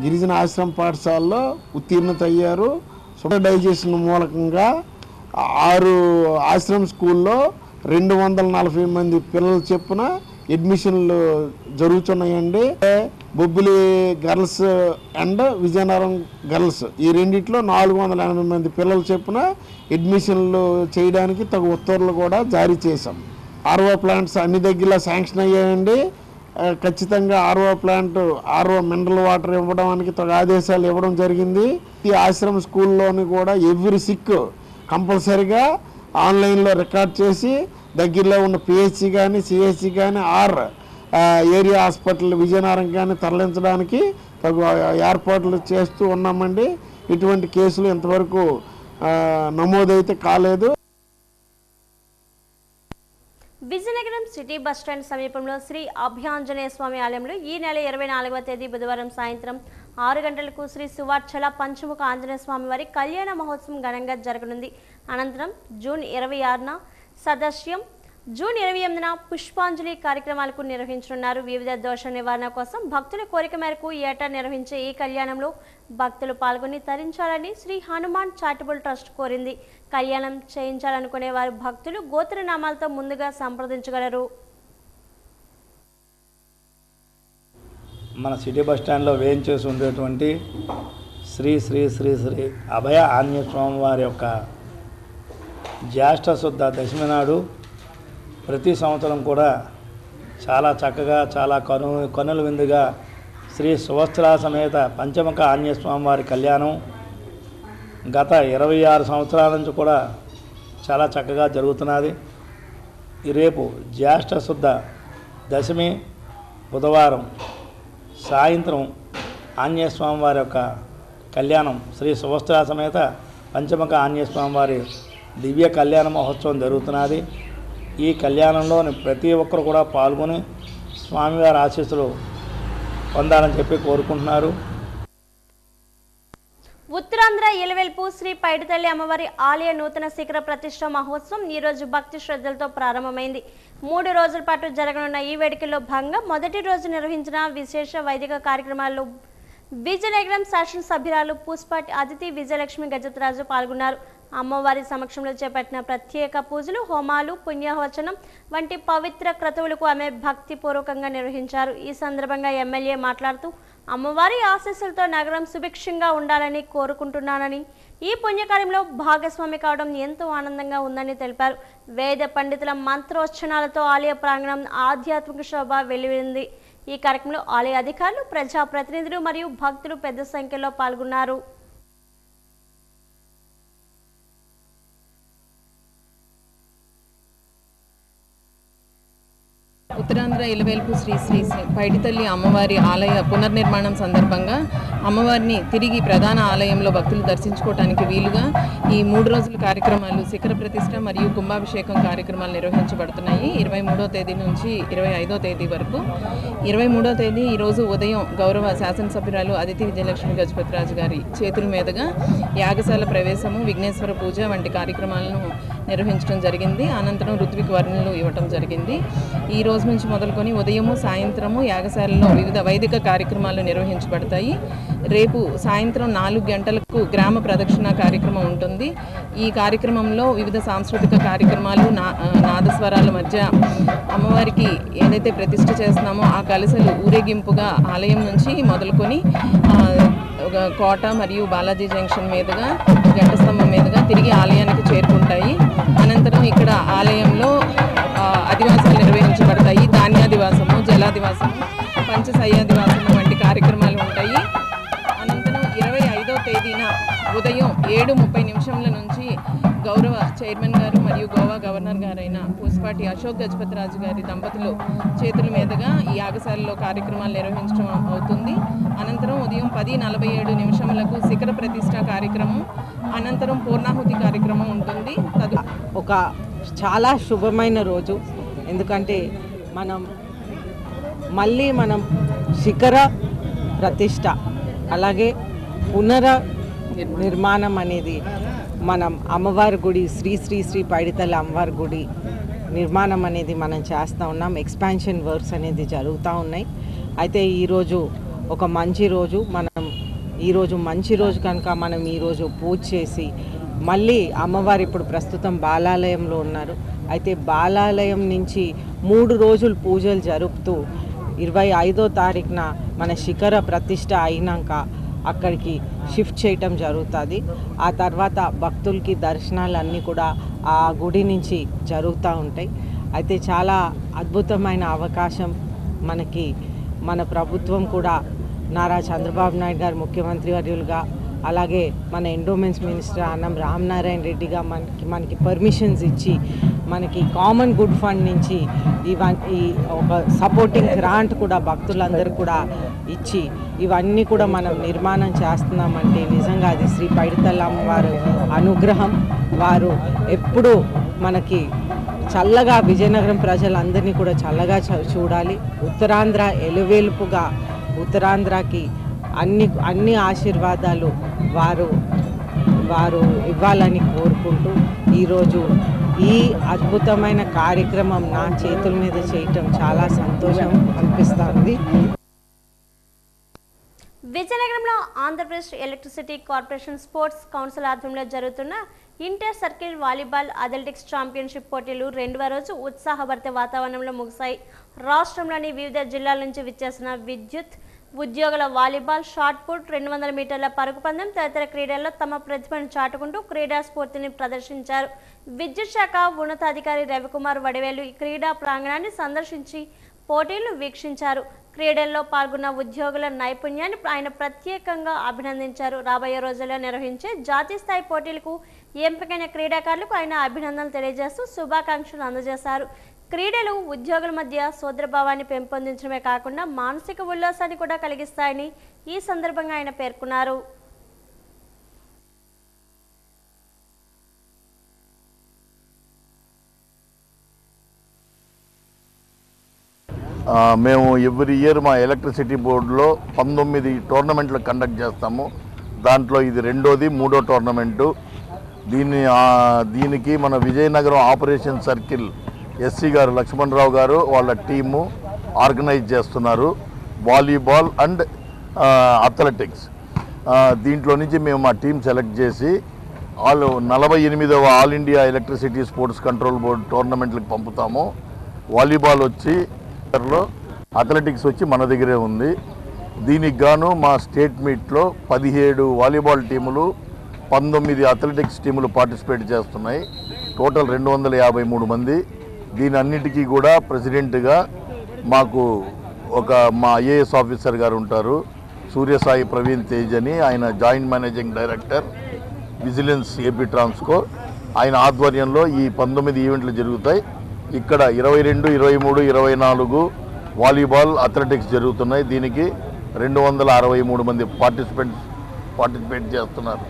గిరిజన ఆశ్రమ పాఠశాలలో ఉత్తీర్ణత అయ్యారు. సబ్సిడైజేషన్ మూలకంగా 6 ఆశ్రమ స్కూల్లో 240 మంది పిల్లలు చెప్పున అడ్మిషన్లు జరుగుతున్నాయండి. Bobbili girls and Vizianagaram girls ఈ రెండిట్లో 480 మంది పిల్లలు చెప్పున అడ్మిషన్లు చేయడానికి తగు ఉత్తర్వులు కూడా జారీ చేశాం. ఆర్ఓ ప్లాంట్స్ అన్ని దగ్గర శాంక్షన్ అయ్యాయండి. ఖచ్చితంగా ఆర్ఓ ప్లాంట్ మినరల్ వాటర్ ఇవ్వడానికి తగు ఆదేశాలు ఇవ్వడం జరిగింది. ఈ ఆశ్రమ స్కూల్లోని కూడా ఎవ్రీ సిక్ కంపల్సరీగా ఆన్లైన్లో రికార్డ్ చేసి దగ్గరలో ఉన్న పిహెచ్సి కానీ సిహెచ్సి కానీ ఏరియా హాస్పిటల్ విజయనగరం కానీ తరలించడానికి తగు ఏర్పాట్లు చేస్తూ ఉన్నామండి. ఇటువంటి కేసులు ఇంతవరకు నమోదైతే కాలేదు. విజయనగరం సిటీ బస్టాండ్ సమీపంలో శ్రీ అభయాంజనేయ స్వామి ఆలయంలో ఈ నెల 24వ తేదీ బుధవారం సాయంత్రం 6 గంటలకు శ్రీ సువార్చల పంచముఖ ఆంజనేయ స్వామి వారి కళ్యాణ మహోత్సవం ఘనంగా జరగనుంది. అనంతరం జూన్ 26న సదస్యం, జూన్ 28న పుష్పాంజలి కార్యక్రమాలకు నిర్వహించనున్నారు. వివిధ దోష నివారణ కోసం భక్తుల కోరిక మేరకు ఏటా నిర్వహించే ఈ కళ్యాణంలో భక్తులు పాల్గొని తరించాలని శ్రీ హనుమాన్ చారిటబుల్ ట్రస్ట్ కోరింది. కళ్యాణం చేయించాలనుకునే వారు భక్తులు గోత్రనామాలతో ముందుగా సంప్రదించగలరు. మన సిటీ బస్టాండ్లో వేయించేసి ఉండేటువంటి శ్రీ శ్రీ శ్రీ శ్రీ అభయ ఆంజనేయ స్వామి వారి యొక్క జ్యేష్ఠ శుద్ధ దశమి నాడు ప్రతి సంవత్సరం కూడా చాలా చక్కగా చాలా కనుల విందుగా శ్రీ సువస్త్ర సమేత పంచముఖ ఆంజనేయ స్వామి వారి కళ్యాణం గత 26 సంవత్సరాల నుంచి కూడా చాలా చక్కగా జరుగుతున్నది. రేపు జ్యేష్ఠ శుద్ధ దశమి బుధవారం సాయంత్రం ఆంజనేయ స్వామి వారి యొక్క కళ్యాణం శ్రీ సువస్త్ర సమేత పంచముఖ ఆంజనేయ స్వామి వారి దివ్య కళ్యాణ మహోత్సవం జరుగుతున్నది. ఈ కళ్యాణంలోని ప్రతి ఒక్కరు కూడా పాల్గొని స్వామివారి ఆశీస్సులు పొందాలని చెప్పి కోరుకుంటున్నారు. ఉత్తరాంధ్ర ఇలవెల్పు శ్రీ పైడితల్లి అమ్మవారి ఆలయ నూతన శిఖర ప్రతిష్ట మహోత్సవం ఈరోజు భక్తి శ్రద్ధలతో ప్రారంభమైంది. 3 రోజుల పాటు జరగనున్న ఈ వేడుకల్లో భాగంగా మొదటి రోజు నిర్వహించిన విశేష వైదిక కార్యక్రమాల్లో విజయనగరం శాసనసభ్యురాలు పూస్పాటి అదితి విజయలక్ష్మి గజతరాజు పాల్గొన్నారు. అమ్మవారి సమక్షంలో చేపట్టిన ప్రత్యేక పూజలు, హోమాలు, పుణ్యవచనం వంటి పవిత్ర క్రతువులకు ఆమె భక్తిపూర్వకంగా నిర్వహించారు. ఈ సందర్భంగా ఎమ్మెల్యే మాట్లాడుతూ అమ్మవారి ఆశీస్సులతో నగరం సుభిక్షంగా ఉండాలని కోరుకుంటున్నానని, ఈ పుణ్యకార్యంలో భాగస్వామి కావడం ఎంతో ఆనందంగా ఉందని తెలిపారు. వేద పండితుల మంత్రోచ్చరణలతో ఆలయ ప్రాంగణం ఆధ్యాత్మిక శోభ వెలువరింది. ఈ కార్యక్రమంలో ఆలయ అధికారులు, ప్రజాప్రతినిధులు మరియు భక్తులు పెద్ద సంఖ్యలో పాల్గొన్నారు. ఉత్తరాంధ్ర ఇలవేల్పు శ్రీ శ్రీ శ్రీ పైడితల్లి అమ్మవారి ఆలయ పునర్నిర్మాణం సందర్భంగా అమ్మవారిని తిరిగి ప్రధాన ఆలయంలో భక్తులు దర్శించుకోవడానికి వీలుగా ఈ 3 రోజుల కార్యక్రమాలు శిఖర ప్రతిష్ట మరియు కుంభాభిషేకం కార్యక్రమాలు నిర్వహించబడుతున్నాయి. 23వ తేదీ నుంచి 25వ తేదీ వరకు. 23వ తేదీ ఈరోజు ఉదయం గౌరవ శాసనసభ్యురాలు అదితి విజయలక్ష్మి గజపతిరాజు గారి చేతుల మీదుగా యాగశాల ప్రవేశము, విఘ్నేశ్వర పూజ వంటి కార్యక్రమాలను నిర్వహించడం జరిగింది. అనంతరం ఋత్విక్ వర్ణులు ఇవ్వటం జరిగింది. ఈ రోజు నుంచి మొదలుకొని ఉదయము సాయంత్రము యాగశాలలో వివిధ వైదిక కార్యక్రమాలు నిర్వహించబడతాయి. రేపు సాయంత్రం 4 గంటలకు గ్రామ ప్రదక్షిణ కార్యక్రమం ఉంటుంది. ఈ కార్యక్రమంలో వివిధ సాంస్కృతిక కార్యక్రమాలు, నాదస్వరాల మధ్య అమ్మవారికి ఏదైతే ప్రతిష్ఠ చేస్తున్నామో ఆ కలశలు ఊరేగింపుగా ఆలయం నుంచి మొదలుకొని కోట మరియు బాలాజీ జంక్షన్ మీదుగా గంట స్తంభం మీదుగా తిరిగి ఆలయానికి చేరుకుంటాయి. అనంతరం ఇక్కడ ఆలయంలో అధివాసాలు నిర్వహించబడతాయి. ధాన్యాదివాసము, జలాదివాసము, పంచశయ్యాదివాసము వంటి కార్యక్రమాలు ఉంటాయి. అనంతరం 25వ తేదీన ఉదయం 7:30 నుంచి గౌరవ చైర్మన్ గారు మరియు గోవా గవర్నర్ గారైన పూసపాటి అశోక్ గజపతిరాజు గారి దంపతులు చేతుల మీదుగా ఈ యాగశాలలో కార్యక్రమాలు నిర్వహించడం అవుతుంది. అనంతరం ఉదయం 10:47 శిఖర ప్రతిష్ట కార్యక్రమం, అనంతరం పూర్ణాహుతి కార్యక్రమం ఉంటుంది. ఒక చాలా శుభమైన రోజు, ఎందుకంటే మనం శిఖర ప్రతిష్ట అలాగే నిర్మాణం అనేది మనం అమ్మవారి గుడి శ్రీ శ్రీ శ్రీ పైడితల్లి అమ్మవారి గుడి నిర్మాణం అనేది మనం చేస్తూ ఉన్నాం. ఎక్స్పాన్షన్ వర్క్స్ అనేది జరుగుతూ ఉన్నాయి. అయితే ఈరోజు ఒక మంచి రోజు, మంచి రోజు కనుక మనం ఈరోజు పూజ చేసి మళ్ళీ అమ్మవారు ఇప్పుడు ప్రస్తుతం బాలాలయంలో ఉన్నారు. అయితే బాలాలయం నుంచి 3 రోజులు పూజలు జరుపుతూ 25వ తారీఖున మన శిఖర ప్రతిష్ట అయినాక అక్కడికి షిఫ్ట్ చేయటం జరుగుతుంది. ఆ తర్వాత భక్తులకి దర్శనాలు అన్నీ కూడా ఆ గుడి నుంచి జరుగుతూ ఉంటాయి. అయితే చాలా అద్భుతమైన అవకాశం మనకి మన ప్రభుత్వం కూడా నారా చంద్రబాబు నాయుడు గారు ముఖ్యమంత్రి వర్యులుగా, అలాగే మన ఎండోమెంట్స్ మినిస్టర్ అన్నం రామనారాయణ రెడ్డిగా మనకి పర్మిషన్స్ ఇచ్చి మనకి కామన్ గుడ్ ఫండ్ నుంచి ఈ ఒక సపోర్టింగ్ గ్రాంట్ కూడా భక్తులందరూ కూడా ఇచ్చి ఇవన్నీ కూడా మనం నిర్మాణం చేస్తున్నామంటే నిజంగా అది శ్రీ పైడితల్లి అమ్మవారు అనుగ్రహం. వారు ఎప్పుడూ మనకి చల్లగా విజయనగరం ప్రజలందరినీ కూడా చల్లగా చూడాలి. ఉత్తరాంధ్ర ఎలువేలుపుగా ఉత్తరాంధ్రకి అన్ని ఆశీర్వాదాలు వారు ఇవ్వాలని కోరుకుంటూ ఈరోజు ఈ అద్భుతమైన కార్యక్రమం నా చేతుల మీద చేయటం చాలా సంతోషం అనిపిస్తుంది. విజయనగరంలో Andhra Pradesh electricity corporation sports council ఆధ్వర్యంలో జరుగుతున్న inter circle volleyball athletics championship పోటీలు 2వ రోజు ఉత్సాహభరిత వాతావరణంలో ముగిశాయి. రాష్ట్రంలోని వివిధ జిల్లాల నుంచి విచ్చేసిన విద్యుత్ ఉద్యోగుల వాలీబాల్, షాట్ పుట్, 200 మీటర్ల పరుగు పందెం తదితర క్రీడల్లో తమ ప్రతిభను చాటుకుంటూ క్రీడా స్ఫూర్తిని ప్రదర్శించారు. విద్యుత్ శాఖ ఉన్నతాధికారి రవికుమార్ వడివేలు ఈ క్రీడా ప్రాంగణాన్ని సందర్శించి పోటీలను వీక్షించారు. క్రీడల్లో పాల్గొన్న ఉద్యోగుల నైపుణ్యాన్ని ఆయన ప్రత్యేకంగా అభినందించారు. రాబోయే రోజుల్లో నిర్వహించే జాతీయ స్థాయి పోటీలకు ఎంపికైన క్రీడాకారులకు ఆయన అభినందనలు తెలియజేస్తూ శుభాకాంక్షలు అందజేశారు. క్రీడలు ఉద్యోగుల మధ్య సోదరభావాన్ని పెంపొందించడమే కాకుండా మానసిక ఉల్లాసాన్ని కూడా కలిగిస్తాయని ఈ సందర్భంగా ఆయన పేర్కొన్నారు. మేము ఎవ్రీ ఇయర్ మా ఎలక్ట్రిసిటీ బోర్డులో 19 టోర్నమెంట్లు కండక్ట్ చేస్తాము. దాంట్లో ఇది 2వ 3వ టోర్నమెంటు. దీనికి మన విజయనగరం ఆపరేషన్ సర్కిల్ ఎస్సీ గారు లక్ష్మణరావు గారు వాళ్ళ టీము ఆర్గనైజ్ చేస్తున్నారు. Volleyball and athletics. దీంట్లో నుంచి మేము మా టీం సెలెక్ట్ చేసి 48వ all India electricity sports control board టోర్నమెంట్లకు పంపుతాము. వాలీబాల్ వచ్చి అథ్లెటిక్స్ వచ్చి మన దగ్గరే ఉంది. దీనికి గాను మా స్టేట్ మీట్లో 17 వాలీబాల్ టీములు, 19 అథ్లెటిక్స్ టీములు పార్టిసిపేట్ చేస్తున్నాయి. టోటల్ 253 మంది. దీని అన్నిటికీ కూడా ప్రెసిడెంట్గా మాకు మా ఐఏఎస్ ఆఫీసర్ గారు ఉంటారు, సూర్యసాయి ప్రవీణ్ తేజ్ అని. ఆయన joint managing director vigilance AP Transco. ఆయన ఆధ్వర్యంలో ఈ 19 ఈవెంట్లు జరుగుతాయి. ఇక్కడ 22, 23, 24 వాలీబాల్ అథ్లెటిక్స్ జరుగుతున్నాయి. దీనికి 263 మంది పార్టిసిపేట్ చేస్తున్నారు.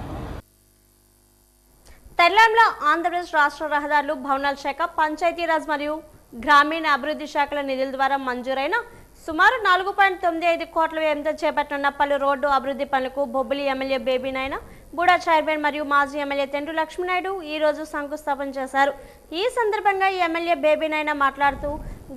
తెలంగాణలో ఆంధ్రప్రదేశ్ రాష్ట్ర రహదారులు, భవనాల శాఖ, పంచాయతీరాజ్ మరియు గ్రామీణ అభివృద్ధి శాఖల నిధుల ద్వారా మంజూరైన సుమారు 4.95 కోట్ల వ్యయంతో చేపట్టనున్న పలు రోడ్డు అభివృద్ధి పనులకు బొబ్బిలి ఎమ్మెల్యే బేబీ నాయన, బుడా చైర్మన్ మరియు మాజీ ఎమ్మెల్యే తెండు లక్ష్మీనాయుడు ఈ రోజు శంకుస్థాపన చేశారు. ఈ సందర్భంగా ఎమ్మెల్యే బేబీ నాయన మాట్లాడుతూ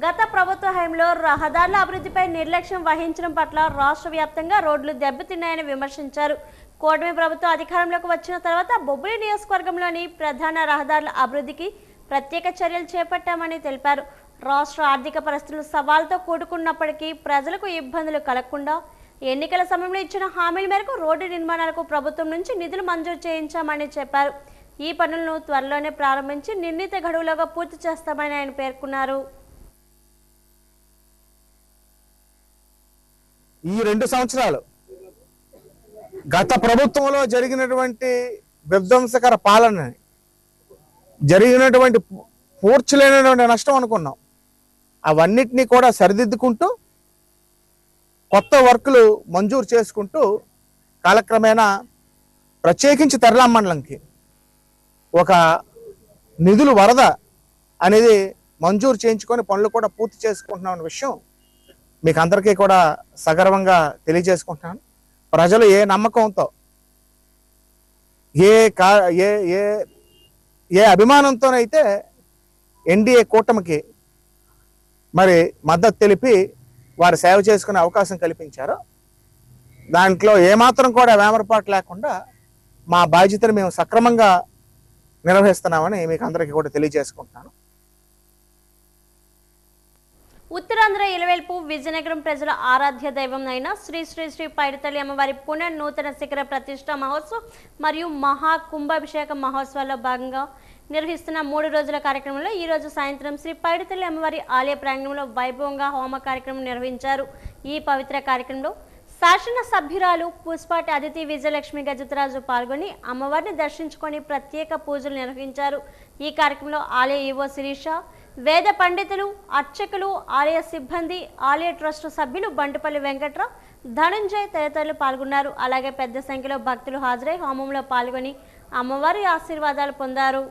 గత ప్రభుత్వ హయాంలో రహదారుల అభివృద్ధిపై నిర్లక్ష్యం వహించడం పట్ల రాష్ట్ర వ్యాప్తంగా రోడ్లు దెబ్బతిన్నాయని విమర్శించారు. కూటమి ప్రభుత్వం అధికారంలోకి వచ్చిన తర్వాత బొబ్బిలి నియోజకవర్గంలోని ప్రధాన రహదారుల అభివృద్ధికి ప్రత్యేక చర్యలు చేపట్టామని తెలిపారు. రాష్ట్ర ఆర్థిక పరిస్థితులు సవాల్తో కూడుకున్నప్పటికీ ప్రజలకు ఇబ్బందులు కలగకుండా ఎన్నికల సమయంలో ఇచ్చిన హామీల మేరకు రోడ్డు నిర్మాణాలకు ప్రభుత్వం నుంచి నిధులు మంజూరు చేయించామని చెప్పారు. ఈ పనులను త్వరలోనే ప్రారంభించి నిర్ణీత గడువులోగా పూర్తి చేస్తామని ఆయన పేర్కొన్నారు. ఈ 2 సంవత్సరాలు గత ప్రభుత్వంలో జరిగినటువంటి విధ్వంసకర పాలనని, జరిగినటువంటి పూడ్చలేనటువంటి నష్టం అనుకున్నాం. అవన్నిటినీ కూడా సరిదిద్దుకుంటూ కొత్త వర్కులు మంజూరు చేసుకుంటూ కాలక్రమేణా ప్రత్యేకించి తర్లాం మండలంకి ఒక నిధులు వరద అనేది మంజూరు చేయించుకొని పనులు కూడా పూర్తి చేసుకుంటున్నాం అనే విషయం మీకు అందరికీ కూడా సగర్వంగా తెలియజేసుకుంటున్నాను. ప్రజలు ఏ నమ్మకంతో, ఏ అభిమానంతోనైతే ఎన్డీఏ కూటమికి మరి మద్దతు తెలిపి వారు సేవ చేసుకునే అవకాశం కల్పించారో దాంట్లో ఏమాత్రం కూడా వేమరపాటు లేకుండా మా బాధ్యతను మేము సక్రమంగా నిర్వహిస్తున్నామని మీకు అందరికీ కూడా తెలియజేసుకుంటున్నాను. ఉత్తరాంధ్ర ఇలవేల్పు విజయనగరం ప్రజల ఆరాధ్య దైవం అయిన శ్రీ శ్రీ శ్రీ పైడితల్లి అమ్మవారి పునర్నూతన శిఖర ప్రతిష్ట మహోత్సవం మరియు మహా కుంభాభిషేక మహోత్సవాల్లో భాగంగా నిర్వహిస్తున్న 3 రోజుల కార్యక్రమంలో ఈ రోజు సాయంత్రం శ్రీ పైడితల్లి అమ్మవారి ఆలయ ప్రాంగణంలో వైభవంగా హోమ కార్యక్రమం నిర్వహించారు. ఈ పవిత్ర కార్యక్రమంలో శాసన సభ్యురాలు పుష్పాటి అదితి విజయలక్ష్మి గజతరాజు పాల్గొని అమ్మవారిని దర్శించుకొని ప్రత్యేక పూజలు నిర్వహించారు. ఈ కార్యక్రమంలో ఆలయ ఈవో శిరీష, వేద పండితులు, అర్చకులు, ఆలయ సిబ్బంది, ఆలయ ట్రస్ట్ సభ్యులు బంటుపల్లి వెంకట్రావు, ధనంజయ్ తదితరులు పాల్గొన్నారు. అలాగే పెద్ద సంఖ్యలో భక్తులు హాజరై హోమంలో పాల్గొని అమ్మవారి ఆశీర్వాదాలు పొందారు.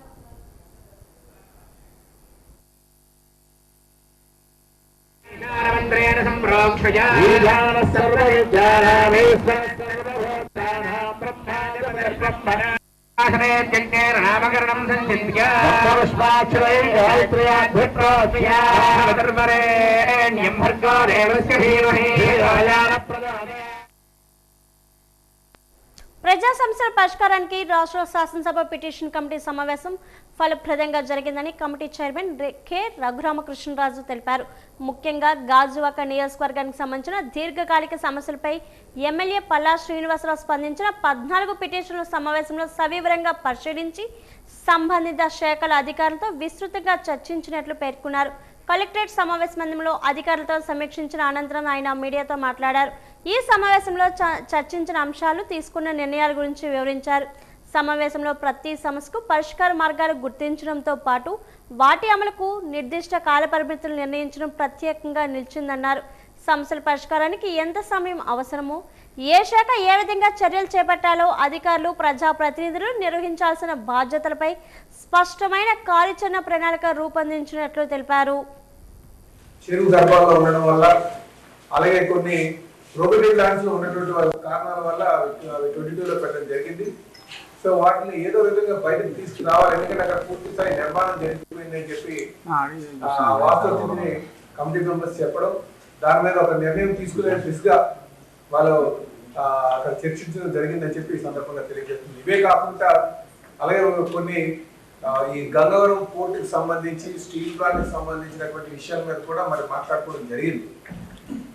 ప్రజా సమస్యల పరిష్కారానికి రాష్ట్ర శాసనసభ పిటిషన్ కమిటీ సమావేశం ఫలప్రదంగా జరిగిందని కమిటీ చైర్మన్ కె రఘురామకృష్ణరాజు తెలిపారు. ముఖ్యంగా గాజువాక నియోజకవర్గానికి సంబంధించిన దీర్ఘకాలిక సమస్యలపై ఎమ్మెల్యే పల్లా శ్రీనివాసరావు స్పందించిన 14 పిటిషన్ల సమావేశంలో సవివరంగా పరిశీలించి సంబంధిత శాఖల అధికారులతో విస్తృతంగా చర్చించినట్లు పేర్కొన్నారు. కలెక్టరేట్ సమావేశ మందిరంలో అధికారులతో సమీక్షించిన అనంతరం ఆయన మీడియాతో మాట్లాడారు. ఈ సమావేశంలో చర్చించిన అంశాలు, తీసుకున్న నిర్ణయాల గురించి వివరించారు. సమావేశంలో ప్రతి సమస్యకు పరిష్కార మార్గాలు గుర్తించడంతో పాటు వాటి అమలుకు నిర్దిష్ట కాల పరిమితులు నిర్ణయించడం ప్రత్యేకంగా నిలిచిందన్నారు. సమస్యల పరిష్కారానికి ఎంత సమయం అవసరమో, ఏ శాఖ ఏ విధంగా చర్యలు చేపట్టాలో అధికారులు, ప్రజాప్రతినిధులు నిర్వహించాల్సిన బాధ్యతలపై స్పష్టమైన కార్యాచరణ ప్రణాళిక రూపొందించినట్లు తెలిపారు. చెరువు గర్భాల్లో ఉండడం వల్ల, అలాగే కొన్ని ప్రోగ్రెసివ్ ల్యాండ్స్ లో ఉన్నటువంటి కారణాల వల్ల 22లో పెట్టడం జరిగింది. సో వాటిని ఏదో విధంగా బయటకు తీసుకురావాలి, ఎందుకంటే అక్కడ పూర్తి స్థాయి నిర్మాణం జరిగిపోయిందని చెప్పి వాస్తవ స్థితిని కమిటీ మెంబర్స్ చెప్పడం, దాని మీద ఒక నిర్ణయం తీసుకునే దిశగా వాళ్ళు అక్కడ చర్చించడం జరిగిందని చెప్పి ఈ సందర్భంగా తెలియజేస్తుంది. ఇవే కాకుండా అలాగే కొన్ని ఈ గంగవరం పోర్టుకి సంబంధించి స్టీల్ ప్లాంట్కి సంబంధించినటువంటి విషయాల మీద కూడా మరి మాట్లాడుకోవడం జరిగింది.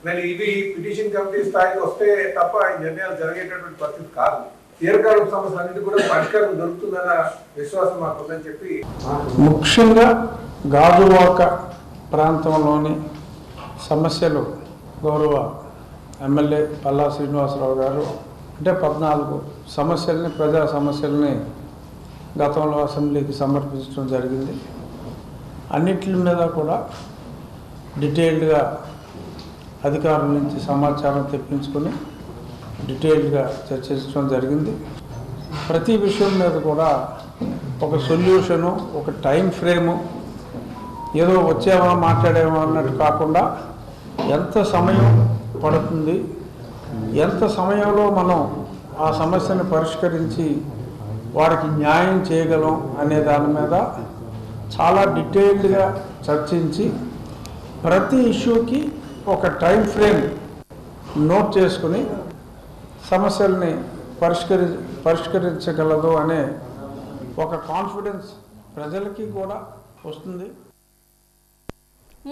మరి ఇవి పిటిషన్ కమిటీ స్థాయికి వస్తే తప్ప ఈ నిర్ణయాలు జరిగేటటువంటి పరిస్థితి కాదు. దీర్ఘకాలిక సమస్యలన్నిటి కూడా పరిష్కారం దొరుకుతుందన్న విశ్వాసం మాకు ఉందని చెప్పి, ముఖ్యంగా గాజువాక ప్రాంతంలోని సమస్యలు గౌరవ ఎమ్మెల్యే పల్లా శ్రీనివాసరావు గారు అంటే 14 సమస్యల్ని, ప్రజా సమస్యల్ని గతంలో అసెంబ్లీకి సమర్పించడం జరిగింది. అన్నిటి మీద కూడా డీటెయిల్డ్గా అధికారుల నుంచి సమాచారం తెప్పించుకొని డీటెయిల్డ్గా చర్చించడం జరిగింది. ప్రతి విషయం మీద కూడా ఒక సొల్యూషను, ఒక టైం ఫ్రేము, ఏదో వచ్చామా మాట్లాడామా అన్నట్టు కాకుండా ఎంత సమయం పడుతుంది, ఎంత సమయంలో మనం ఆ సమస్యను పరిష్కరించి వారికి న్యాయం చేయగలం అనే దాని మీద చాలా డీటెయిల్డ్గా చర్చించి ప్రతి ఇష్యూకి ఒక టైం ఫ్రేమ్ నోట్ చేసుకుని సమస్యల్ని పరిష్కరించగలదు అనే ఒక కాన్ఫిడెన్స్ ప్రజలకి కూడా వస్తుంది.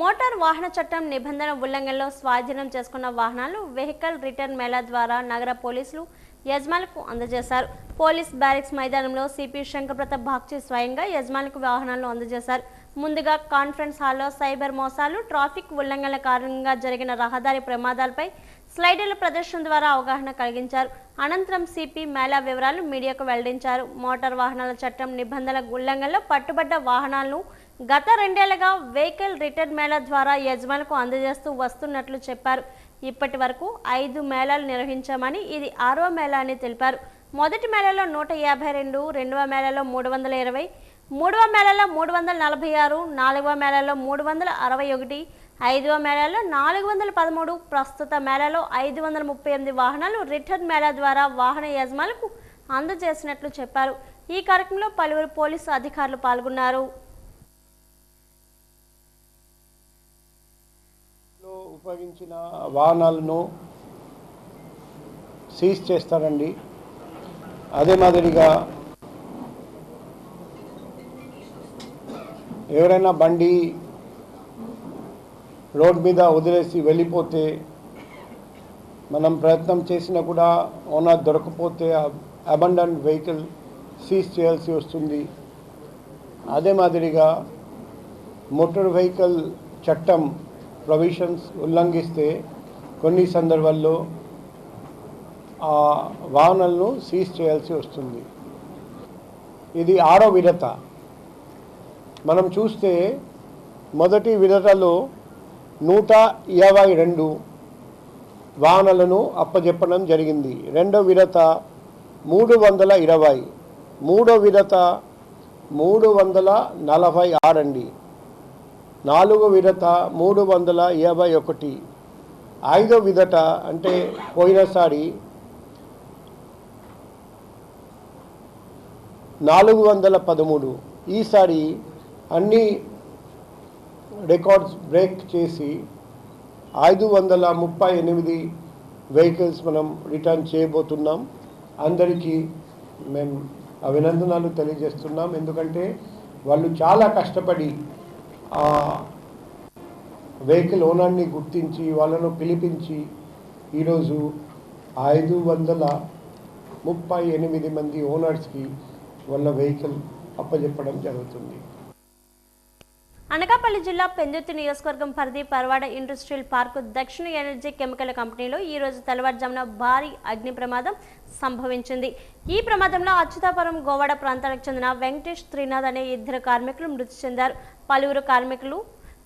మోటార్ వాహన చట్టం నిబంధన ఉల్లంఘనలో స్వాధీనం చేసుకున్న వాహనాలు వెహికల్ రిటర్న్ మేళా ద్వారా నగర పోలీసులు యజమానులకు అందజేశారు. పోలీస్ బ్యారిక్స్ మైదానంలో సిపి శంకరప్రతాప్ బాగ్చి స్వయంగా యజమానులకు వాహనాలను అందజేశారు. ముందుగా కాన్ఫరెన్స్ హాల్లో సైబర్ మోసాలు, ట్రాఫిక్ ఉల్లంఘనల కారణంగా జరిగిన రహదారి ప్రమాదాలపై స్లైడర్ల ప్రదర్శన ద్వారా అవగాహన కలిగించారు. అనంతరం సిపి మేళా వివరాలు మీడియాకు వెల్లడించారు. మోటార్ వాహనాల చట్టం నిబంధనల ఉల్లంఘనలో పట్టుబడ్డ వాహనాలను గత 2 ఏళ్లుగా వెహికల్ రిటర్న్ మేళా ద్వారా యజమానులకు అందజేస్తూ వస్తున్నట్లు చెప్పారు. ఇప్పటి వరకు 5 మేళాలు నిర్వహించామని, ఇది 6వ మేళా అని తెలిపారు. మొదటి మేళాలో 152, రెండవ మేళాలో 320, మూడవ మేళాలో 346, నాలుగవ మేళాలో 361, 5వ మేళాలో 413, ప్రస్తుత మేళాలో 538 వాహనాలు రిటర్న్ మేళా ద్వారా వాహన యజమానులకు అందజేసినట్లు చెప్పారు. ఈ కార్యక్రమంలో పలువురు పోలీసు అధికారులు పాల్గొన్నారు. ఉపయోగించిన వాహనాలను సీజ్ చేస్తారండి. అదే మాదిరిగా ఎవరైనా బండి రోడ్ మీద వదిలేసి వెళ్ళిపోతే, మనం ప్రయత్నం చేసినా కూడా ఓనర్ దొరకపోతే అబండన్ వెహికల్ సీజ్ చేయాల్సి వస్తుంది. అదే మాదిరిగా మోటార్ వెహికల్ చట్టం ప్రొవిజన్స్ ఉల్లంఘిస్తే కొన్ని సందర్భాల్లో ఆ వాహనాలను సీజ్ చేయాల్సి వస్తుంది. ఇది 6వ విడత. మనం చూస్తే మొదటి విడతలో 152 వాహనాలను అప్పజెప్పడం జరిగింది. రెండో విడత 320, మూడో విడత 346 అండి. 4వ విడత 351, 5వ విడత అంటే పోయినసారి 413. ఈసారి అన్ని రికార్డ్స్ బ్రేక్ చేసి 538 వెహికల్స్ మనం రిటర్న్ చేయబోతున్నాం. అందరికీ మేము అభినందనలు తెలియజేస్తున్నాం. ఎందుకంటే వాళ్ళు చాలా కష్టపడి వెహికల్ ఓనర్ని గుర్తించి వాళ్ళను పిలిపించి ఈరోజు 538 మంది ఓనర్స్కి వాళ్ళ వెహికల్ అప్పచెప్పడం జరుగుతుంది. అనకాపల్లి జిల్లా పెందుర్తి నియోజకవర్గం పరిధి పర్వాడ ఇండస్ట్రియల్ పార్కు దక్షిణ ఎనర్జీ కెమికల్ కంపెనీలో ఈ రోజు తెల్లవారుజామున భారీ అగ్ని ప్రమాదం సంభవించింది. ఈ ప్రమాదంలో అచ్యుతాపురం గోవాడ ప్రాంతానికి చెందిన వెంకటేష్, త్రినాథ్ అనే 2 కార్మికులు మృతి చెందారు. పలువురు కార్మికులు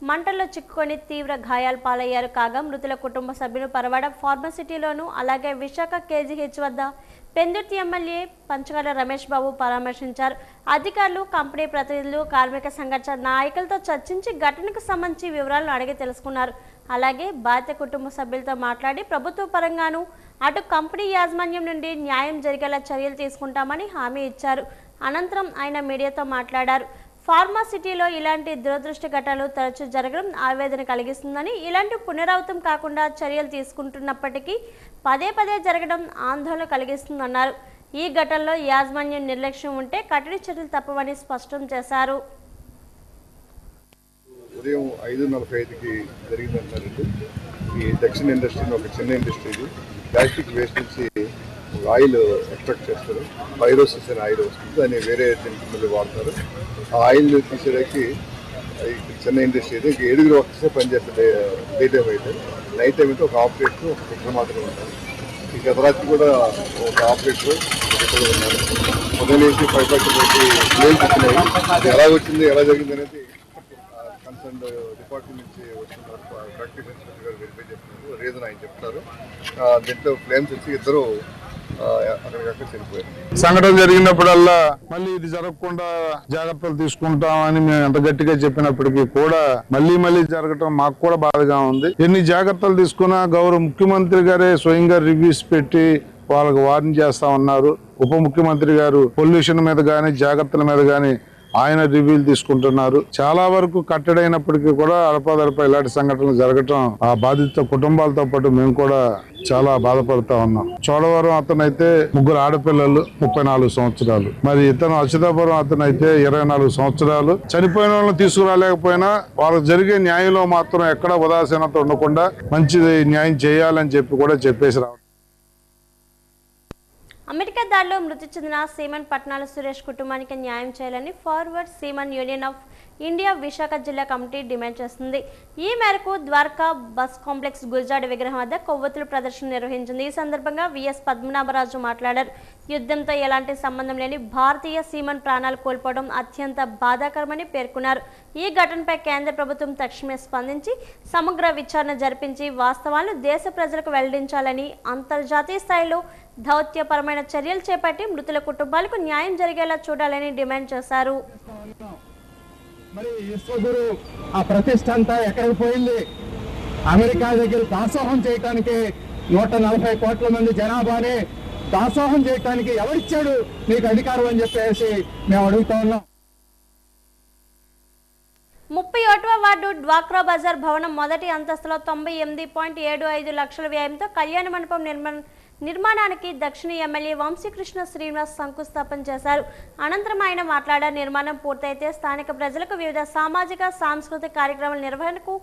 మంటల్లో చిక్కుకొని తీవ్ర గాయాలు పాలయ్యారు. కాగా మృతుల కుటుంబ సభ్యులు పర్వాడ ఫార్మసిటీలోను, అలాగే విశాఖ కేజీహెచ్ వద్ద పెందుర్తి ఎమ్మెల్యే పంచగాల రమేష్ బాబు పరామర్శించారు. అధికారులు, కంపెనీ ప్రతినిధులు, కార్మిక సంఘర్ష నాయకులతో చర్చించి ఘటనకు సంబంధించి వివరాలను అడిగి తెలుసుకున్నారు. అలాగే బాధిత కుటుంబ సభ్యులతో మాట్లాడి ప్రభుత్వ పరంగాను అటు కంపెనీ యాజమాన్యం నుండి న్యాయం జరిగేలా చర్యలు తీసుకుంటామని హామీ ఇచ్చారు. అనంతరం ఆయన మీడియాతో మాట్లాడారు. ఫార్మాసిటీలో ఇలాంటి దురదృష్ట ఘటనలు తరచూ జరగడం ఆవేదన కలిగిస్తుందని, ఇలాంటి పునరావృతం కాకుండా చర్యలు తీసుకుంటున్నప్పటికీ పదే జరగడం ఆందోళన కలిగిస్తుందన్నారు. ఈ ఘటనలో యాజమాన్యం నిర్లక్ష్యం ఉంటే కఠిన చర్యలు తప్పవని స్పష్టం చేశారు. ఉదయం 5:45కి జరిగిందంటారండి. ఈ దక్షిణ ఇండస్ట్రీ ఒక చిన్న ఇండస్ట్రీ, ప్లాస్టిక్ వేస్ట్ నుంచి ఆయిల్ ఎక్స్ట్రాక్ట్ చేస్తారు. పైరోసిస్ అనే ఆయిల్ వస్తుంది, దాన్ని వేరే దీనికి వాడతారు. ఆ ఆయిల్ తీసేయడానికి చిన్న ఇండస్ట్రీ అయితే 7 వర్కర్సే పనిచేస్తారు. డే టైం అయితే, నైట్ టైం అయితే ఒక ఆపరేటర్, ఒక కుక్కర్ మాత్రమే ఉంటారు. ఈ గత రాత్రి కూడా ఒక ఆపరేటర్ ఇక్కడ ఉన్నారు. ఉదయం నుంచి 5:30 క్లెయిమ్స్ వచ్చినాయి. అది ఎలా వచ్చింది, ఎలా జరిగింది అనేది అండ్ డిపార్ట్మెంట్ నుంచి వస్తున్నారు. ప్రాక్టికల్ ఇన్స్పెక్టర్ గారు వెరిఫై చేస్తున్నారు. రీజన్ ఆయన చెప్తారు. దీంట్లో ఫ్లేమ్స్ వచ్చి ఇద్దరు అక్కడికక్కడ చనిపోయారు. సంఘటన జరిగినప్పుడల్లా మళ్ళీ ఇది జరగకుండా జాగ్రత్తలు తీసుకుంటామని మేము ఎంత గట్టిగా చెప్పినప్పటికీ కూడా మళ్ళీ జరగటం మాకు కూడా బాధగా ఉంది. ఎన్ని జాగ్రత్తలు తీసుకున్నా గౌరవ ముఖ్యమంత్రి గారే స్వయంగా రివ్యూస్ పెట్టి వాళ్ళకి వార్నింగ్ చేస్తా ఉన్నారు. ఉప ముఖ్యమంత్రి గారు పొల్యూషన్ మీద గానీ జాగ్రత్తల మీద గానీ ఆయన రివ్యూలు తీసుకుంటున్నారు. చాలా వరకు కట్టడైనప్పటికీ కూడా అడపాదడప ఇలాంటి సంఘటనలు జరగటం ఆ బాధిత కుటుంబాలతో పాటు మేము కూడా చాలా బాధపడతా ఉన్నాం. చోడవరం అతనైతే 3 ఆడపిల్లలు, 34 సంవత్సరాలు. మరి ఇతను అచ్యుతాపురం అతనైతే 24 సంవత్సరాలు. చనిపోయిన వాళ్ళని తీసుకురాలేకపోయినా వాళ్ళకి జరిగే న్యాయంలో మాత్రం ఎక్కడా ఉదాసీనత ఉండకుండా మంచి న్యాయం చేయాలని చెప్పి కూడా చెప్పేసి రావడం. అమెరికా దాడిలో మృతి చెందిన సీమన్ పట్నాల సురేష్ కుటుంబానికి న్యాయం చేయాలని forward semen union of India Visakha జిల్లా కమిటీ డిమాండ్ చేస్తుంది. ఈ మేరకు ద్వారకా బస్ కాంప్లెక్స్ గురజాడ విగ్రహం వద్ద కొవ్వొత్తుల ప్రదర్శన నిర్వహించింది. ఈ సందర్భంగా విఎస్ పద్మనాభరాజు మాట్లాడారు. యుద్ధంతో ఎలాంటి సంబంధం లేని భారతీయ సీమన్ ప్రాణాలు కోల్పోవడం అత్యంత బాధాకరమని పేర్కొన్నారు. ఈ ఘటనపై కేంద్ర ప్రభుత్వం తక్షణమే స్పందించి సమగ్ర విచారణ జరిపించి వాస్తవాలను దేశ ప్రజలకు వెల్లడించాలని, అంతర్జాతీయ స్థాయిలో దౌత్యపరమైన చర్యలు చేపట్టి మృతుల కుటుంబాలకు న్యాయం జరిగేలా చూడాలని డిమాండ్ చేశారు. మరి విశ్వగురు ఆ ప్రతిష్ట అంతా ఎక్కడికి పోయింది? అమెరికా దగ్గర దాసోహం చేయడానికి 140 కోట్ల మంది జనాభాని దాసోహం చేయడానికి ఎవరిచ్చాడు మీకు అధికారం అని చెప్పేసి మేము అడుగుతా ఉన్నాం. 31వ వార్డు డ్వాక్రా బజార్ భవనం మొదటి అంతస్తులో 98.75 లక్షల వ్యయంతో కళ్యాణ మండపం నిర్మాణానికి దక్షిణ ఎమ్మెల్యే వంశీకృష్ణ శ్రీనివాస్ శంకుస్థాపన చేశారు. అనంతరం ఆయన మాట్లాడారు. నిర్మాణం పూర్తయితే స్థానిక ప్రజలకు వివిధ సామాజిక సాంస్కృతిక కార్యక్రమాల నిర్వహణకు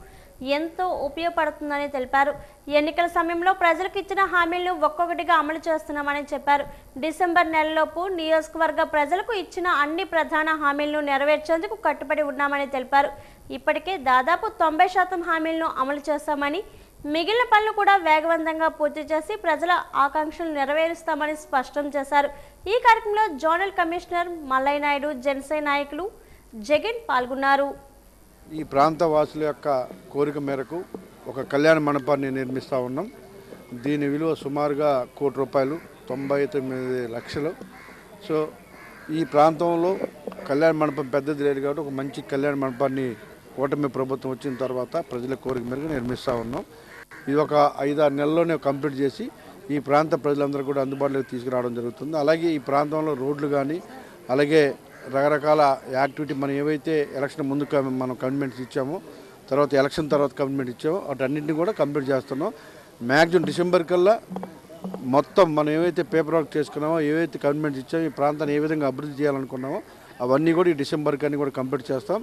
ఎంతో ఉపయోగపడుతుందని తెలిపారు. ఎన్నికల సమయంలో ప్రజలకు ఇచ్చిన హామీలను ఒక్కొక్కటిగా అమలు చేస్తున్నామని చెప్పారు. డిసెంబర్ నెలలోపు నియోజకవర్గ ప్రజలకు ఇచ్చిన అన్ని ప్రధాన హామీలను నెరవేర్చేందుకు కట్టుబడి ఉన్నామని తెలిపారు. ఇప్పటికే దాదాపు 90% హామీలను అమలు చేశామని, మిగిలిన పనులు కూడా వేగవంతంగా పూర్తి చేసి ప్రజల ఆకాంక్షలు నెరవేరుస్తామని స్పష్టం చేశారు. ఈ కార్యక్రమంలో జోనల్ కమిషనర్ మల్లయ్య నాయుడు, జనసేన నాయకులు జగన్ పాల్గొన్నారు. ఈ ప్రాంత వాసుల యొక్క కోరిక మేరకు ఒక కళ్యాణ మండపాన్ని నిర్మిస్తూ ఉన్నాం. దీని విలువ సుమారుగా ₹1 99 లక్షలు. సో ఈ ప్రాంతంలో కళ్యాణ మండపం పెద్దది లేదు కాబట్టి ఒక మంచి కళ్యాణ మండపాన్ని కూటమి ప్రభుత్వం వచ్చిన తర్వాత ప్రజల కోరిక మేరకు నిర్మిస్తూ ఉన్నాం. ఇది ఒక 5-6 నెలల్లోనే కంప్లీట్ చేసి ఈ ప్రాంత ప్రజలందరూ కూడా అందుబాటులోకి తీసుకురావడం జరుగుతుంది. అలాగే ఈ ప్రాంతంలో రోడ్లు కానీ అలాగే రకరకాల యాక్టివిటీ మనం ఏవైతే ఎలక్షన్ ముందు మనం కమిట్మెంట్స్ ఇచ్చామో, తర్వాత ఎలక్షన్ తర్వాత కమిట్మెంట్ ఇచ్చామో వాటన్నింటినీ కూడా కంప్లీట్ చేస్తున్నాం. మ్యాక్సిమం డిసెంబర్ కల్లా మొత్తం మనం ఏవైతే పేపర్ వర్క్ చేసుకున్నామో, ఏవైతే కమిట్మెంట్స్ ఇచ్చామో, ఈ ప్రాంతాన్ని ఏ విధంగా అభివృద్ధి చేయాలనుకున్నామో అవన్నీ కూడా ఈ డిసెంబర్ కన్నీ కూడా కంప్లీట్ చేస్తాం.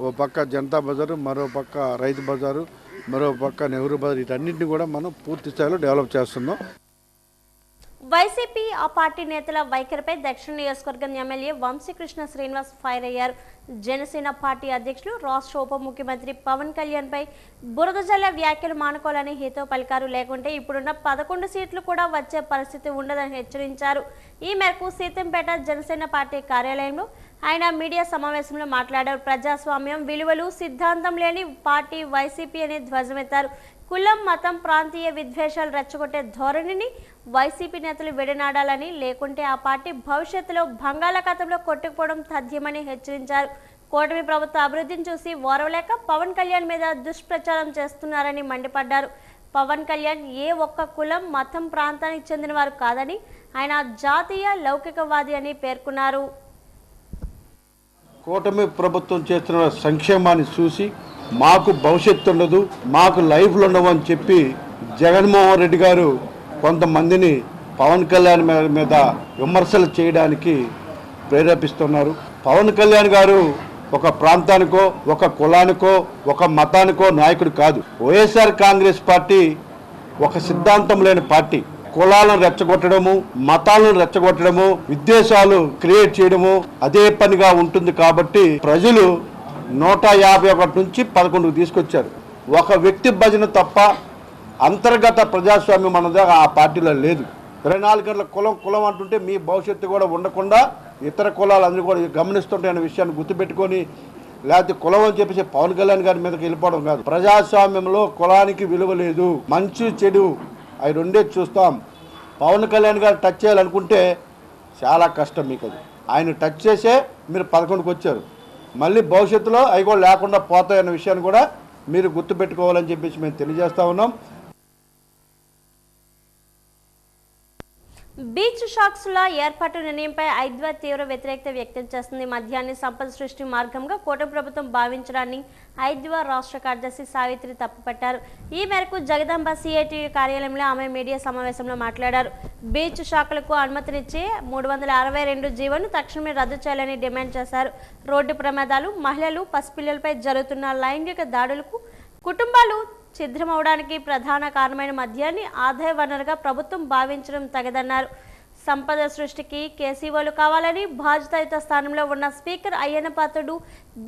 ఓ పక్క జనతా బజారు, మరో పక్క రైతు బజారు, మరో పక్క నెహ్రూ బజార్, వీటన్నింటినీ కూడా మనం పూర్తి స్థాయిలో డెవలప్ చేస్తున్నాం. వైసీపీ ఆ పార్టీ నేతల వైఖరిపై దక్షిణ నియోజకవర్గం ఎమ్మెల్యే వంశీకృష్ణ శ్రీనివాస్ ఫైర్ అయ్యారు. జనసేన పార్టీ అధ్యక్షులు, రాష్ట్ర ఉప ముఖ్యమంత్రి పవన్ కళ్యాణ్ పై బురద జల్ల వ్యాఖ్యలు మానుకోవాలని హితవు పలికారు. లేకుంటే ఇప్పుడున్న 11 సీట్లు కూడా వచ్చే పరిస్థితి ఉండదని హెచ్చరించారు. ఈ మేరకు సీతంపేట జనసేన పార్టీ కార్యాలయంలో ఆయన మీడియా సమావేశంలో మాట్లాడారు. ప్రజాస్వామ్యం విలువలు, సిద్ధాంతం లేని పార్టీ వైసీపీ అని ధ్వజమెత్తారు. కులం, మతం, ప్రాంతీయ విద్వేషాలు రెచ్చగొట్టే ధోరణిని వైసీపీ నేతలు విడనాడాలని, లేకుంటే ఆ పార్టీ భవిష్యత్తులో బంగాళాఖాతంలో కొట్టుకుపోవడం తథ్యమని హెచ్చరించారు. కూటమి ప్రభుత్వ అభివృద్ధిని చూసి ఓరవలేక పవన్ కళ్యాణ్ మీద దుష్ప్రచారం చేస్తున్నారని మండిపడ్డారు. పవన్ కళ్యాణ్ ఏ ఒక్క కులం, మతం, ప్రాంతానికి చెందిన వారు కాదని, ఆయన జాతీయ లౌకికవాది అని పేర్కొన్నారు. కూటమి ప్రభుత్వం చేస్తున్న సంక్షేమాన్ని చూసి మాకు భవిష్యత్తు ఉండదు, మాకు లైఫ్లు ఉండవు అని చెప్పి జగన్మోహన్ రెడ్డి గారు కొంతమందిని పవన్ కళ్యాణ్ మీద విమర్శలు చేయడానికి ప్రేరేపిస్తున్నారు. పవన్ కళ్యాణ్ గారు ఒక ప్రాంతానికో, ఒక కులానికో, ఒక మతానికో నాయకుడు కాదు. వైఎస్ఆర్ కాంగ్రెస్ పార్టీ ఒక సిద్ధాంతం లేని పార్టీ. కులాలను రెచ్చగొట్టడము, మతాలను రెచ్చగొట్టడము, విద్వేషాలు క్రియేట్ చేయడము అదే పనిగా ఉంటుంది. కాబట్టి ప్రజలు 151 నుంచి 11కు తీసుకొచ్చారు. ఒక వ్యక్తి భజన తప్ప అంతర్గత ప్రజాస్వామ్యం అన్నది ఆ పార్టీలో లేదు. 24 గంటల కులం అంటుంటే మీ భవిష్యత్తు కూడా ఉండకుండా ఇతర కులాలు అందరూ కూడా గమనిస్తుంటాయనే విషయాన్ని గుర్తుపెట్టుకొని లేకపోతే కులం అని చెప్పేసి పవన్ కళ్యాణ్ గారి మీదకి వెళ్ళిపోవడం కాదు. ప్రజాస్వామ్యంలో కులానికి విలువ లేదు, మంచి చెడు అవి రెండే చూస్తాం. పవన్ కళ్యాణ్ గారు టచ్ చేయాలనుకుంటే చాలా కష్టం మీకు. అది ఆయన టచ్ చేసే మీరు 11కి వచ్చారు. మళ్ళీ భవిష్యత్తులో అవి కూడా లేకుండా పోతాయన్న విషయాన్ని కూడా మీరు గుర్తుపెట్టుకోవాలని చెప్పేసి మేము తెలియజేస్తా ఉన్నాం. బీచ్ షాక్స్ల ఏర్పాటు నిర్ణయంపై ఐద్వా తీవ్ర వ్యతిరేకత వ్యక్తం చేస్తుంది. మద్యాన్ని సంపద సృష్టి మార్గంగా కూటమి ప్రభుత్వం భావించడాన్ని ఐద్వా రాష్ట్ర కార్యదర్శి సావిత్రి తప్పుపట్టారు. ఈ మేరకు జగదాంబ సిఐటియు కార్యాలయంలో ఆమె మీడియా సమావేశంలో మాట్లాడారు. బీచ్ షాక్లకు అనుమతినిచ్చే 362 జీవోను తక్షణమే రద్దు చేయాలని డిమాండ్ చేశారు. రోడ్డు ప్రమాదాలు, మహిళలు, పసిపిల్లలపై జరుగుతున్న లైంగిక దాడులకు కుటుంబాలు ఛిద్రమవడానికి ప్రధాన కారణమైన మద్యాన్ని ఆదాయ వనరుగా ప్రభుత్వం భావించడం తగదన్నారు. సంపద సృష్టికి కేసీఓలు కావాలని, బాధ్యతాయుత స్థానంలో ఉన్న స్పీకర్ అయ్యన్న పాత్రుడు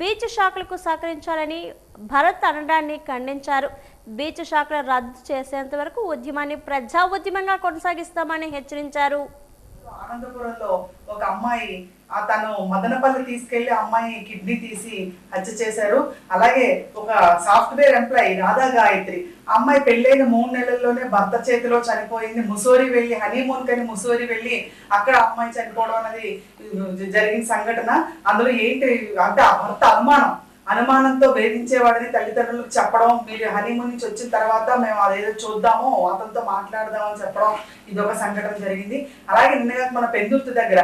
బీచ్ షాక్లకు సహకరించాలని భరత్ అనడాన్ని ఖండించారు. బీచ్ షాక్ల రద్దు చేసేంత వరకు ఉద్యమాన్ని ప్రజా ఉద్యమంగా కొనసాగిస్తామని హెచ్చరించారు. ఆనందపురంలో ఒక అమ్మాయి తను మదనపల్లి తీసుకెళ్లి అమ్మాయి కిడ్నీ తీసి హత్య చేశారు. అలాగే ఒక సాఫ్ట్వేర్ ఎంప్లాయీ రాధా గాయత్రి అమ్మాయి పెళ్ళైన 3 నెలల్లోనే భర్త చేతిలో చనిపోయింది. ముసోరి వెళ్ళి హనీమూన్ కని ముసోరి వెళ్ళి అక్కడ అమ్మాయి చనిపోవడం అనేది జరిగిన సంఘటన. అందులో ఏంటి అంటే ఆ భర్త అనుమానంతో వేధించేవాడని తల్లిదండ్రులకు చెప్పడం, మీరు హనీమూన్ నుంచి వచ్చిన తర్వాత మేము అదేదో చూద్దాము, అతనితో మాట్లాడదామని చెప్పడం, ఇదొక సంఘటన జరిగింది. అలాగే నిన్నగా మన పెందుర్తి దగ్గర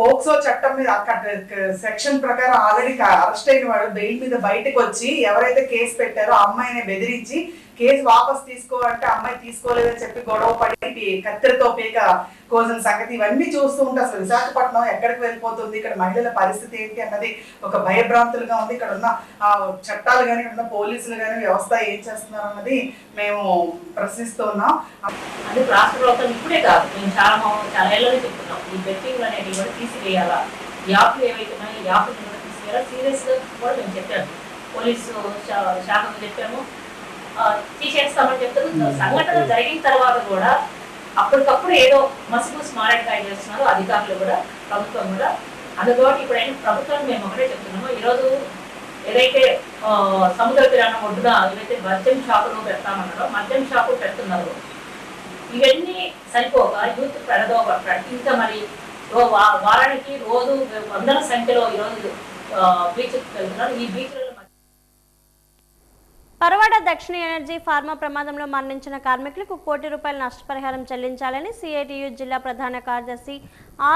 పోక్సో చట్టం మీద సెక్షన్ ప్రకారం ఆల్రెడీ అరెస్ట్ అయిన వాడు బెయిల్ మీద బయటకు వచ్చి ఎవరైతే కేసు పెట్టారో ఆ అమ్మాయిని బెదిరించి కేసు వాపస్ తీసుకోవాలంటే అమ్మాయి తీసుకోలేదని చెప్పి గొడవ పడి కత్తెరతో పీక కోసిన సంగతి ఇవన్నీ చూస్తూ ఉంటే అసలు విశాఖపట్నం ఎక్కడికి వెళ్ళిపోతుంది, ఇక్కడ మహిళల పరిస్థితి ఏంటి అన్నది ఒక భయభ్రాంతులుగా ఉంది. ఇక్కడ ఉన్న చట్టాలు కానీ ఇక్కడ ఉన్న పోలీసులు కానీ వ్యవస్థ ఏం చేస్తున్నారు అన్నది మేము ప్రశ్నిస్తూ ఉన్నాం. అది రాష్ట్ర ప్రభుత్వం ఇప్పుడే కాదు, మేము చాలా ఏళ్ళనే చెప్తున్నాం. ఈ బెట్టింగ్ అనేవి కూడా తీసివేయాలా, యాప్లు ఏవైతే ఉన్నాయో ఈ యాప్లు కూడా తీసివేయాలా సీరియస్గా కూడా మేము చెప్పాము. పోలీసు శాఖకు చెప్పాము, తీసేస్తామని చెప్తారు. సంఘటన జరిగిన తర్వాత కూడా అప్పటికప్పుడు ఏదో మసిపూసి మారేడుకాయ చేస్తున్నారు అధికారులు కూడా, ప్రభుత్వం కూడా. అందుకని ఇప్పుడైనా ప్రభుత్వాన్ని మేము ఒకటే చెప్తున్నాము, ఈరోజు ఏదైతే సముద్ర తీరాన్ని ఒడ్డున ఏదైతే మద్యం షాపులు పెడతామన్నారో మద్యం షాపులు పెడుతున్నారు. ఇవన్నీ సరిపోక యూత్ పెడదోబట్టాడు. ఇంకా మరి వారానికి రోజు వందల సంఖ్యలో ఈరోజు బీచ్కి వెళ్తున్నారు. ఈ బీచ్లలో పరవాడ దక్షిణ ఎనర్జీ ఫార్మా ప్రమాదంలో మరణించిన కార్మికులకు ₹1 కోటి నష్టపరిహారం చెల్లించాలని సిఐటియు జిల్లా ప్రధాన కార్యదర్శి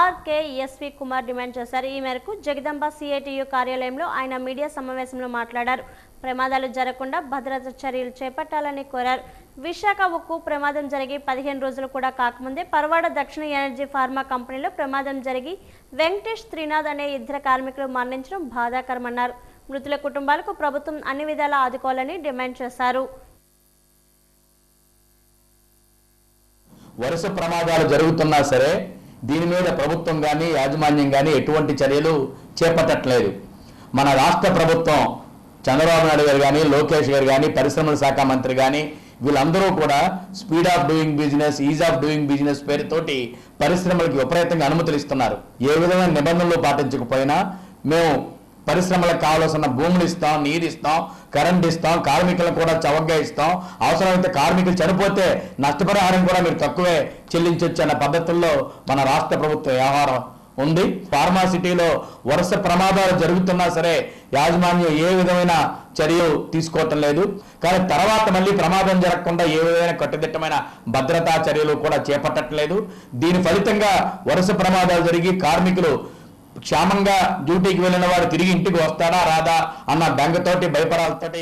ఆర్కేఎస్వి కుమార్ డిమాండ్ చేశారు. ఈ మేరకు జగదంబ సిఐటియు కార్యాలయంలో ఆయన మీడియా సమావేశంలో మాట్లాడారు. ప్రమాదాలు జరగకుండా భద్రతా చర్యలు చేపట్టాలని కోరారు. విశాఖ ఉక్కు ప్రమాదం జరిగి 15 రోజులు కూడా కాకముందే పరవాడ దక్షిణ ఎనర్జీ ఫార్మా కంపెనీలో ప్రమాదం జరిగి వెంకటేష్ త్రినాథ్ అనే 2 కార్మికులు మరణించడం బాధాకరమన్నారు. మృతుల కుటుంబాలకు ప్రభుత్వం అన్ని విధాలా ఆదుకోవాలని డిమాండ్ చేశారు. వరుస ప్రమాదాలు జరుగుతున్నా సరే దీని మీద ప్రభుత్వం కానీ యాజమాన్యం కానీ ఎటువంటి చర్యలు చేపట్టట్లేదు. మన రాష్ట్ర ప్రభుత్వం చంద్రబాబు నాయుడు గారు కానీ, లోకేష్ గారు కానీ, పరిశ్రమల శాఖ మంత్రి కానీ వీళ్ళందరూ కూడా speed of doing business, is of doing business పేరుతోటి పరిశ్రమలకు విపరీతంగా అనుమతులు ఇస్తున్నారు. ఏ విధమైన నిబంధనలు పాటించకపోయినా మేము పరిశ్రమలకు కావాల్సిన భూములు ఇస్తాం, నీరు ఇస్తాం, కరెంట్ ఇస్తాం, కార్మికులకు కూడా చవకగా ఇస్తాం, అవసరమైతే కార్మికులు చనిపోతే నష్టపరిహారం కూడా మీరు తక్కువే చెల్లించవచ్చు అన్న పద్ధతుల్లో మన రాష్ట్ర ప్రభుత్వ వ్యవహారం ఉంది. ఫార్మాసిటీలో వరుస ప్రమాదాలు జరుగుతున్నా సరే యాజమాన్యం ఏ విధమైన చర్యలు తీసుకోవటం లేదు. కానీ తర్వాత మళ్ళీ ప్రమాదం జరగకుండా ఏ విధమైన కట్టుదిట్టమైన భద్రతా చర్యలు కూడా చేపట్టట్లేదు. దీని ఫలితంగా వరుస ప్రమాదాలు జరిగి కార్మికులు క్షేమంగా డ్యూటీకి వెళ్ళిన వారు తిరిగి ఇంటికి వస్తాడా రాదా అన్న బెంగతోటి భయపడాలతోటి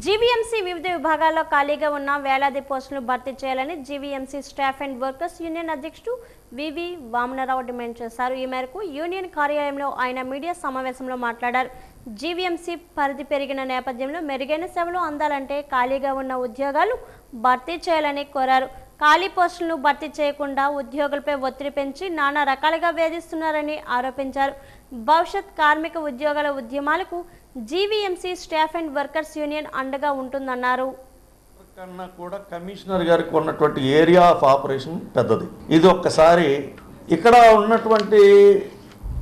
జీవీఎంసీ వివిధ విభాగాల్లో ఖాళీగా ఉన్న వేలాది పోస్టులను భర్తీ చేయాలని GVMC staff and workers union అధ్యక్షుడు వివి వామనరావు డిమాండ్ చేశారు. ఈ మేరకు యూనియన్ కార్యాలయంలో ఆయన మీడియా సమావేశంలో మాట్లాడారు. జీవీఎంసీ పరిధి పెరిగిన నేపథ్యంలో మెరుగైన సేవలు అందాలంటే ఖాళీగా ఉన్న ఉద్యోగాలు భర్తీ చేయాలని కోరారు. ఖాళీ పోస్టులను భర్తీ చేయకుండా ఉద్యోగులపై ఒత్తిడి పెంచి నానా రకాలుగా వేధిస్తున్నారని ఆరోపించారు. భవిష్యత్ కార్మిక ఉద్యోగాల ఉద్యమాలకు GVMC staff and workers union అండగా ఉంటుందన్నారు. కన్నా కూడా కమిషనర్ గారికి ఉన్నటువంటి ఏరియా ఆఫ్ ఆపరేషన్ పెద్దది. ఇది ఒక్కసారి ఇక్కడ ఉన్నటువంటి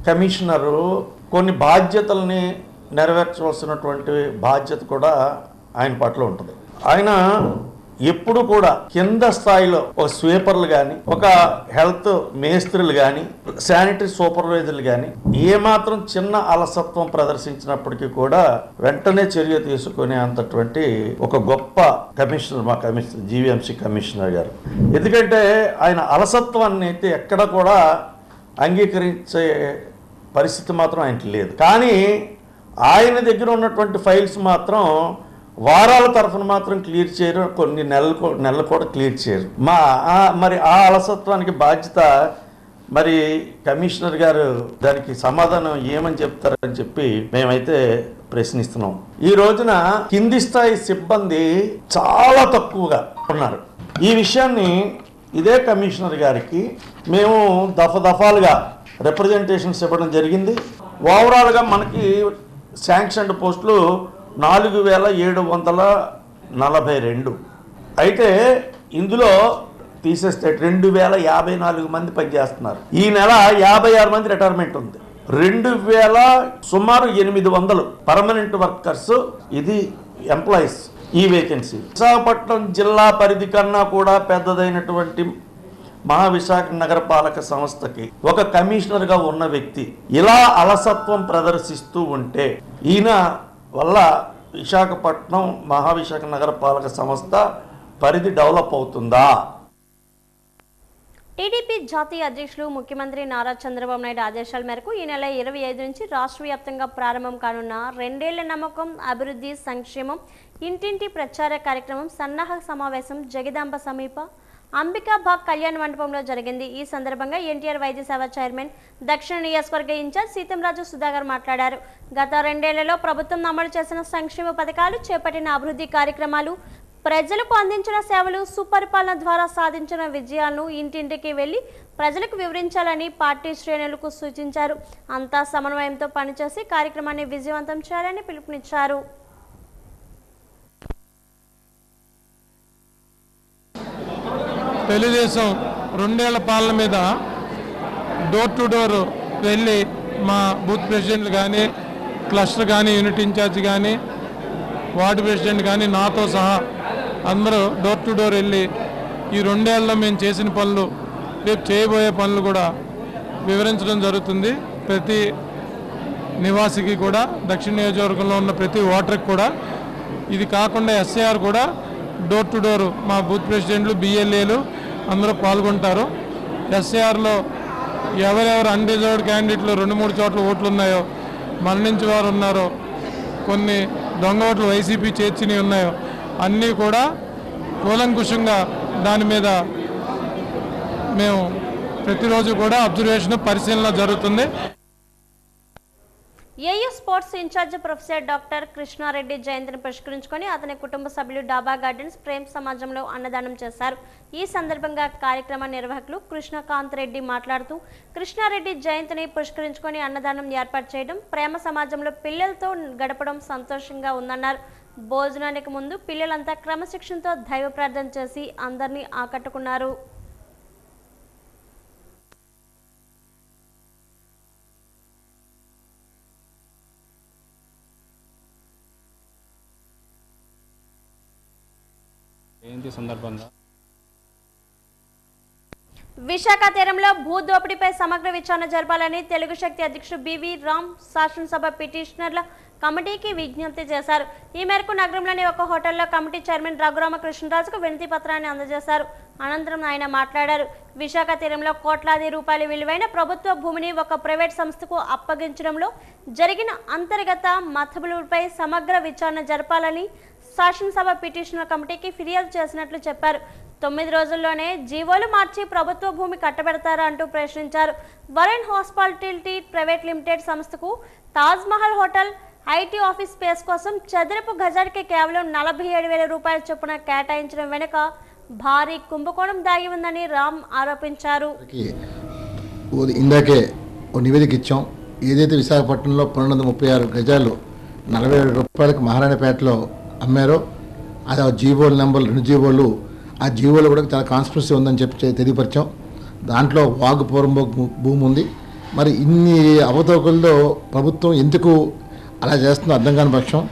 కమిషనరు కొన్ని బాధ్యతల్ని నెరవేర్చవలసినటువంటి బాధ్యత కూడా ఆయన పట్ల ఉంటుంది. ఆయన ఎప్పుడు కూడా కింద స్థాయిలో ఒక స్వీపర్లు కానీ, ఒక హెల్త్ మేస్త్రులు కానీ, శానిటరీ సూపర్వైజర్లు కానీ ఏమాత్రం చిన్న అలసత్వం ప్రదర్శించినప్పటికీ కూడా వెంటనే చర్య తీసుకునే అంతటువంటి ఒక గొప్ప కమిషనర్ మా కమిషనర్ జీవీఎంసీ కమిషనర్ గారు. ఎందుకంటే ఆయన అలసత్వాన్ని అయితే ఎక్కడ కూడా అంగీకరించే పరిస్థితి మాత్రం ఆయనకి లేదు. కానీ ఆయన దగ్గర ఉన్నటువంటి ఫైల్స్ మాత్రం వారాల తరఫున మాత్రం క్లియర్ చేయరు, కొన్ని నెలలు కూడా క్లియర్ చేయరు. మరి ఆ అలసత్వానికి బాధ్యత మరి కమిషనర్ గారు దానికి సమాధానం ఏమని చెప్తారని చెప్పి మేమైతే ప్రశ్నిస్తున్నాం. ఈ రోజున కింది స్థాయి సిబ్బంది చాలా తక్కువగా ఉన్నారు. ఈ విషయాన్ని ఇదే కమిషనర్ గారికి మేము దఫాలుగా రిప్రజెంటేషన్స్ ఇవ్వడం జరిగింది. ఓవరాల్గా మనకి శాంక్షన్డ్ పోస్టులు 4742. అయితే ఇందులో తీసేస్తే 2054 మంది పనిచేస్తున్నారు. ఈ నెల 56 మంది రిటైర్మెంట్ ఉంది. 2000 సుమారు 800 పర్మనెంట్ వర్కర్స్ ఇది ఎంప్లాయీస్ ఈ వేకెన్సీ. విశాఖపట్నం జిల్లా పరిధి కన్నా కూడా పెద్దదైనటువంటి మహావిశాఖ నగరపాలక సంస్థకి ఒక కమిషనర్గా ఉన్న వ్యక్తి ఇలా అలసత్వం ప్రదర్శిస్తూ ఉంటే ఈయన వల్ల విశాఖపట్నం మహావిశాఖ నగరపాలక సంస్థ పరిధి డెవలప్ అవుతుందా? టీడీపీ జాతీయ అధ్యక్షులు ముఖ్యమంత్రి నారా చంద్రబాబు నాయుడు ఆదేశాల మేరకు ఈ నెల 25 నుంచి రాష్ట్ర వ్యాప్తంగా ప్రారంభం కానున్న 2 ఏళ్ల నమ్మకం అభివృద్ధి సంక్షేమం ఇంటింటి ప్రచార కార్యక్రమం సన్నాహక సమావేశం జగదాంబ సమీప అంబికాబాగ్ కళ్యాణ మండపంలో జరిగింది. ఈ సందర్భంగా ఎన్టీఆర్ వైద్య సేవ చైర్మన్ దక్షిణ నియోజకవర్గ ఇన్ఛార్జ్ సీతంరాజు సుధాకర్ మాట్లాడారు. గత 2 ఏళ్లలో ప్రభుత్వం అమలు చేసిన సంక్షేమ పథకాలు, చేపట్టిన అభివృద్ధి కార్యక్రమాలు, ప్రజలకు అందించిన సేవలు, సుపరిపాలన ద్వారా సాధించిన విజయాలను ఇంటింటికి వెళ్లి ప్రజలకు వివరించాలని పార్టీ శ్రేణులకు సూచించారు. అంతా సమన్వయంతో పనిచేసి కార్యక్రమాన్ని విజయవంతం చేయాలని పిలుపునిచ్చారు. తెలుగుదేశం 2 ఏళ్ల పాలన మీద డోర్ టు డోర్ వెళ్ళి మా బూత్ ప్రెసిడెంట్లు కానీ, క్లస్టర్ కానీ, యూనిట్ ఇన్ఛార్జ్ కానీ, వార్డు ప్రెసిడెంట్ కానీ నాతో సహా అందరూ డోర్ టు డోర్ వెళ్ళి ఈ 2 ఏళ్లలో మేము చేసిన పనులు, రేపు చేయబోయే పనులు కూడా వివరించడం జరుగుతుంది. ప్రతి నివాసికి కూడా, దక్షిణ నియోజకవర్గంలో ఉన్న ప్రతి ఓటర్కి కూడా. ఇది కాకుండా ఎస్ఐఆర్ కూడా డోర్ టు డోర్ మా బూత్ ప్రెసిడెంట్లు, బిఎల్ఏలు అందరూ పాల్గొంటారు. ఎస్ఐఆర్లో ఎవరెవరు అన్రిజర్వ్డ్ క్యాండిడేట్లు 2-3 చోట్ల ఓట్లు ఉన్నాయో, మరణించి వారు ఉన్నారో, కొన్ని దొంగ ఓట్లు వైసీపీ చేర్చినవి ఉన్నాయో అన్నీ కూడా కూలంకుషంగా దాని మీద మేము ప్రతిరోజు కూడా అబ్జర్వేషన్ పరిశీలన జరుగుతుంది. AU sports in charge professor doctor Krishna Reddy జయంతిని పురస్కరించుకొని అతని కుటుంబ సభ్యులు డాబా గార్డెన్స్ ప్రేమ్ సమాజంలో అన్నదానం చేశారు. ఈ సందర్భంగా కార్యక్రమ నిర్వాహకులు కృష్ణకాంత్ రెడ్డి మాట్లాడుతూ కృష్ణారెడ్డి జయంతిని పురస్కరించుకొని అన్నదానం ఏర్పాటు చేయడం, ప్రేమ సమాజంలో పిల్లలతో గడపడం సంతోషంగా ఉందన్నారు. భోజనానికి ముందు పిల్లలంతా క్రమశిక్షణతో దైవ ప్రార్థన చేసి అందరినీ ఆకట్టుకున్నారు. విశాఖ తీరంలో భూదోపిడీపై సమగ్ర విచారణ జరపాలని తెలుగు శక్తి అధ్యక్షుడు బివి రామ్ శాసనసభ పిటిషనర్ల కమిటీకి విజ్ఞప్తి చేశారు. ఈ మేరకు నగరంలోని ఒక హోటల్లో కమిటీ చైర్మన్ రఘురామకృష్ణరాజుకు వినతి పత్రాన్ని అందజేశారు. అనంతరం ఆయన మాట్లాడారు. విశాఖ తీరంలో కోట్లాది రూపాయల విలువైన ప్రభుత్వ భూమిని ఒక ప్రైవేట్ సంస్థకు అప్పగించడంలో జరిగిన అంతర్గత మతబులపై సమగ్ర విచారణ జరపాలని శాసనసభ పిటిషనర్ కమిటీకి ఫిర్యాదు చేసినట్లు చెప్పారు. 9 రోజుల్లోనే జీవోలు మార్చి ప్రభుత్వ భూమి కట్టబెడతారా అంటూ ప్రశ్నించారు. వరుణ్ హాస్పిటాలిటీ ప్రైవేట్ లిమిటెడ్ సంస్థకు Taj Mahal hotel, IT office space కోసం చదరపు గజానికి కేవలం 47,000 రూపాయల చొప్పున కేటాయించడం వెనుక భారీ కుంభకోణం దాగి ఉందని రామ్ ఆరోపించారు. ఇందాకే ఓ నివేదిక ఇచ్చాం. ఏదైతే విశాఖపట్నంలో 1236 గజాలు 40,000 రూపాయలకు మహారాణిపేటలో అమ్మారో అది ఆ జీవోల నెంబర్లు 2 జీవోలు, ఆ జీవోలు కూడా చాలా కాన్స్పిరసీ ఉందని చెప్పి తెలియపరిచాం. దాంట్లో వాగు పూర్వం భూమి ఉంది, మరి ఇన్ని అవతవకల్లో ప్రభుత్వం ఎందుకు అలా చేస్తుందో అర్థం కాని పక్షం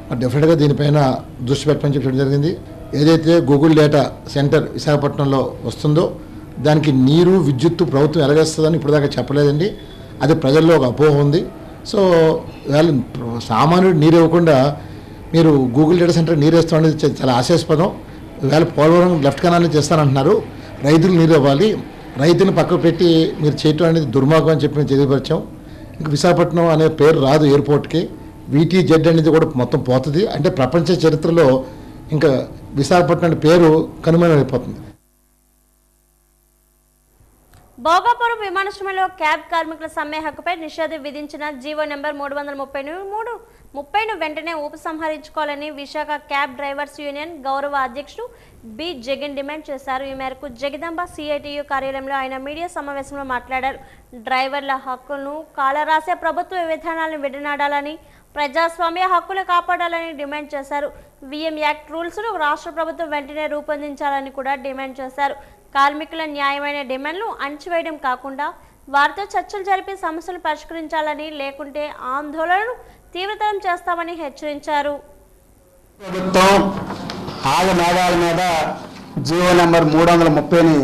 మరి డెఫినెట్గా దీనిపైన దృష్టి పెట్టమని చెప్పడం జరిగింది. ఏదైతే గూగుల్ డేటా సెంటర్ విశాఖపట్నంలో వస్తుందో దానికి నీరు విద్యుత్తు ప్రభుత్వం ఎలాగేస్తుందని ఇప్పుడు దాకా చెప్పలేదండి. అది ప్రజల్లో ఒక అపోహ ఉంది. సో వాళ్ళు సామాన్యుడు నీరు ఇవ్వకుండా మీరు గూగుల్ డేటా సెంటర్ నీరు వేస్తాం అనేది చాలా ఆశాస్పదం. వేళ పోలవరం లెఫ్ట్ కెనాల్ని చేస్తానంటున్నారు. రైతులు నీరు ఇవ్వాలి, రైతుని పక్కకు పెట్టి మీరు చేయటం అనేది దుర్మార్గం అని చెప్పి మేము తెలియపరిచాం. ఇంకా విశాఖపట్నం అనే పేరు రాదు ఎయిర్పోర్ట్కి. VTZ అనేది కూడా మొత్తం పోతుంది. అంటే ప్రపంచ చరిత్రలో ఇంకా విశాఖపట్నం అనే పేరు కనుమరుగైపోతుంది. భోగాపురం విమానాశ్రయంలో క్యాబ్ కార్మికుల సమ్మె హక్కుపై నిషేధం విధించిన జీవో నెంబర్ 330ను వెంటనే ఉపసంహరించుకోవాలని విశాఖ క్యాబ్ డ్రైవర్స్ యూనియన్ గౌరవ అధ్యక్షుడు బి జగన్ డిమాండ్ చేశారు. ఈ మేరకు జగదాంబ CITU కార్యాలయంలో ఆయన మీడియా సమావేశంలో మాట్లాడారు. డ్రైవర్ల హక్కులను కాలరాసే ప్రభుత్వ విధానాలను విడనాడాలని, ప్రజాస్వామ్య హక్కులు కాపాడాలని డిమాండ్ చేశారు. VM యాక్ట్ రూల్స్ను రాష్ట్ర ప్రభుత్వం వెంటనే రూపొందించాలని కూడా డిమాండ్ చేశారు. కార్మికుల న్యాయమైన డిమాండ్లు అణచివేయడం కాకుండా వారితో చర్చలు జరిపి సమస్యలు పరిష్కరించాలని, లేకుంటే ఆందోళనను తీవ్రతరం చేస్తామని హెచ్చరించారు. ప్రభుత్వం ఆగమేఘాల మీద జీవో నెంబర్ 330ని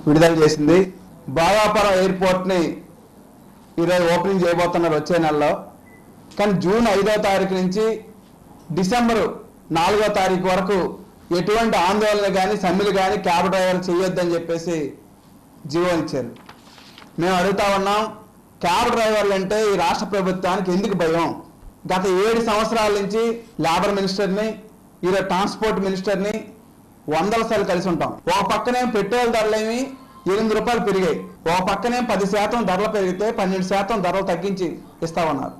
విడుదల చేసింది. భోగాపురం ఎయిర్పోర్ట్ని ఈరోజు ఓపెనింగ్ చేయబోతున్నారు వచ్చే నెలలో. కానీ జూన్ 5వ తారీఖు నుంచి డిసెంబర్ 4వ తారీఖు వరకు ఎటువంటి ఆందోళన కానీ సమ్మెలు కానీ క్యాబ్ డ్రైవర్లు చేయొద్దని చెప్పేసి జీవో ఇచ్చారు. మేము అడుగుతా ఉన్నాం, క్యాబ్ డ్రైవర్లు అంటే ఈ రాష్ట్ర ప్రభుత్వానికి ఎందుకు భయం? గత 7 సంవత్సరాల నుంచి లేబర్ మినిస్టర్ని, ఈరోజు ట్రాన్స్పోర్ట్ మినిస్టర్ని 100 సార్లు కలిసి ఉంటాం. ఒక పక్కనే పెట్రోల్ ధరలేమి 8 రూపాయలు పెరిగాయి, ఒక పక్కనే 10% ధరలు పెరిగితే 12% ధరలు తగ్గించి ఇస్తామన్నారు.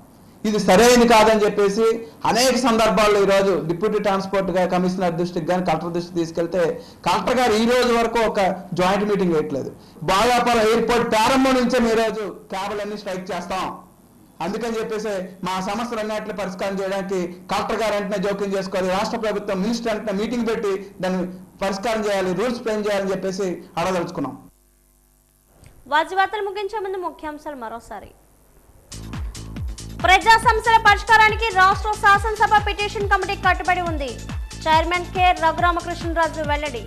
ఇది సరైనది కాదని చెప్పేసి అనేక సందర్భాల్లో ఈరోజు డిప్యూటీ ట్రాన్స్పోర్ట్ కమిషనర్ దృష్టికి కానీ కలెక్టర్ దృష్టికి తీసుకెళ్తే కలెక్టర్ గారు ఈ రోజు వరకు ఒక జాయింట్ మీటింగ్ వేయట్లేదు. భోగాపురం ఎయిర్పోర్ట్ ప్రారంభం నుంచే మేము ఈరోజు క్యాబులన్నీ స్ట్రైక్ చేస్తాం. అందుకని చెప్పేసి మా సమస్యలన్నింటినీ పరిష్కారం చేయడానికి కలెక్టర్ గారు వెంటనే జోక్యం చేసుకోవాలి, రాష్ట్ర ప్రభుత్వం మినిస్టర్ వెంటనే మీటింగ్ పెట్టి దాన్ని పరిష్కారం చేయాలి, రూల్స్ ఫ్రేమ్ చేయాలని చెప్పేసి అడగదలుచుకున్నాం. వార్తలు ముగించే ముందు ముఖ్యాంశాలు మరోసారి. ప్రజా సమస్యల పరిష్కారానికి రాష్ట్ర శాసనసభ పిటిషన్ కమిటీ కట్టుబడి ఉంది. చైర్మన్ కె రఘురామకృష్ణరాజు వెల్లడి.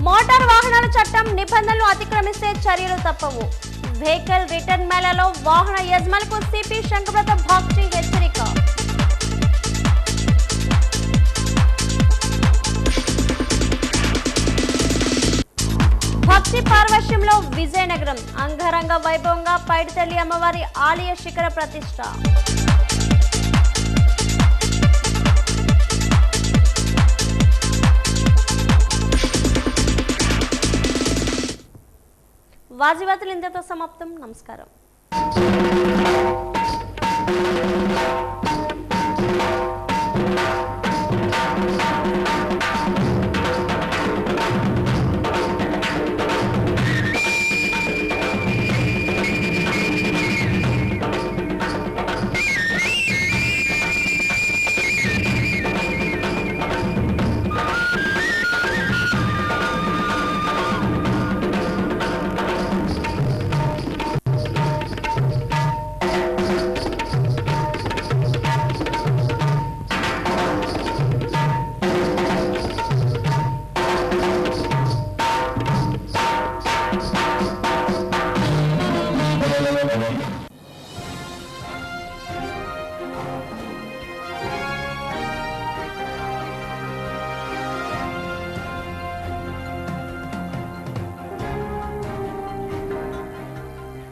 మోటార్ వాహనాల చట్టం నిబంధనలు అతిక్రమిస్తే చర్యలు తప్పవు. వెహికల్ రిటర్న్ మేళాలో వాహన యజమానులకు సిపి శంకరబ్రత బాగ్చి హెచ్చరిక. భక్తి పార్వశ్యంలో విజయనగరం అంగరంగ వైభవంగా పైడితల్లి అమ్మవారి ఆలయ శిఖర ప్రతిష్ఠ. వార్తలు ఇంతతో సమాప్తం. నమస్కారం.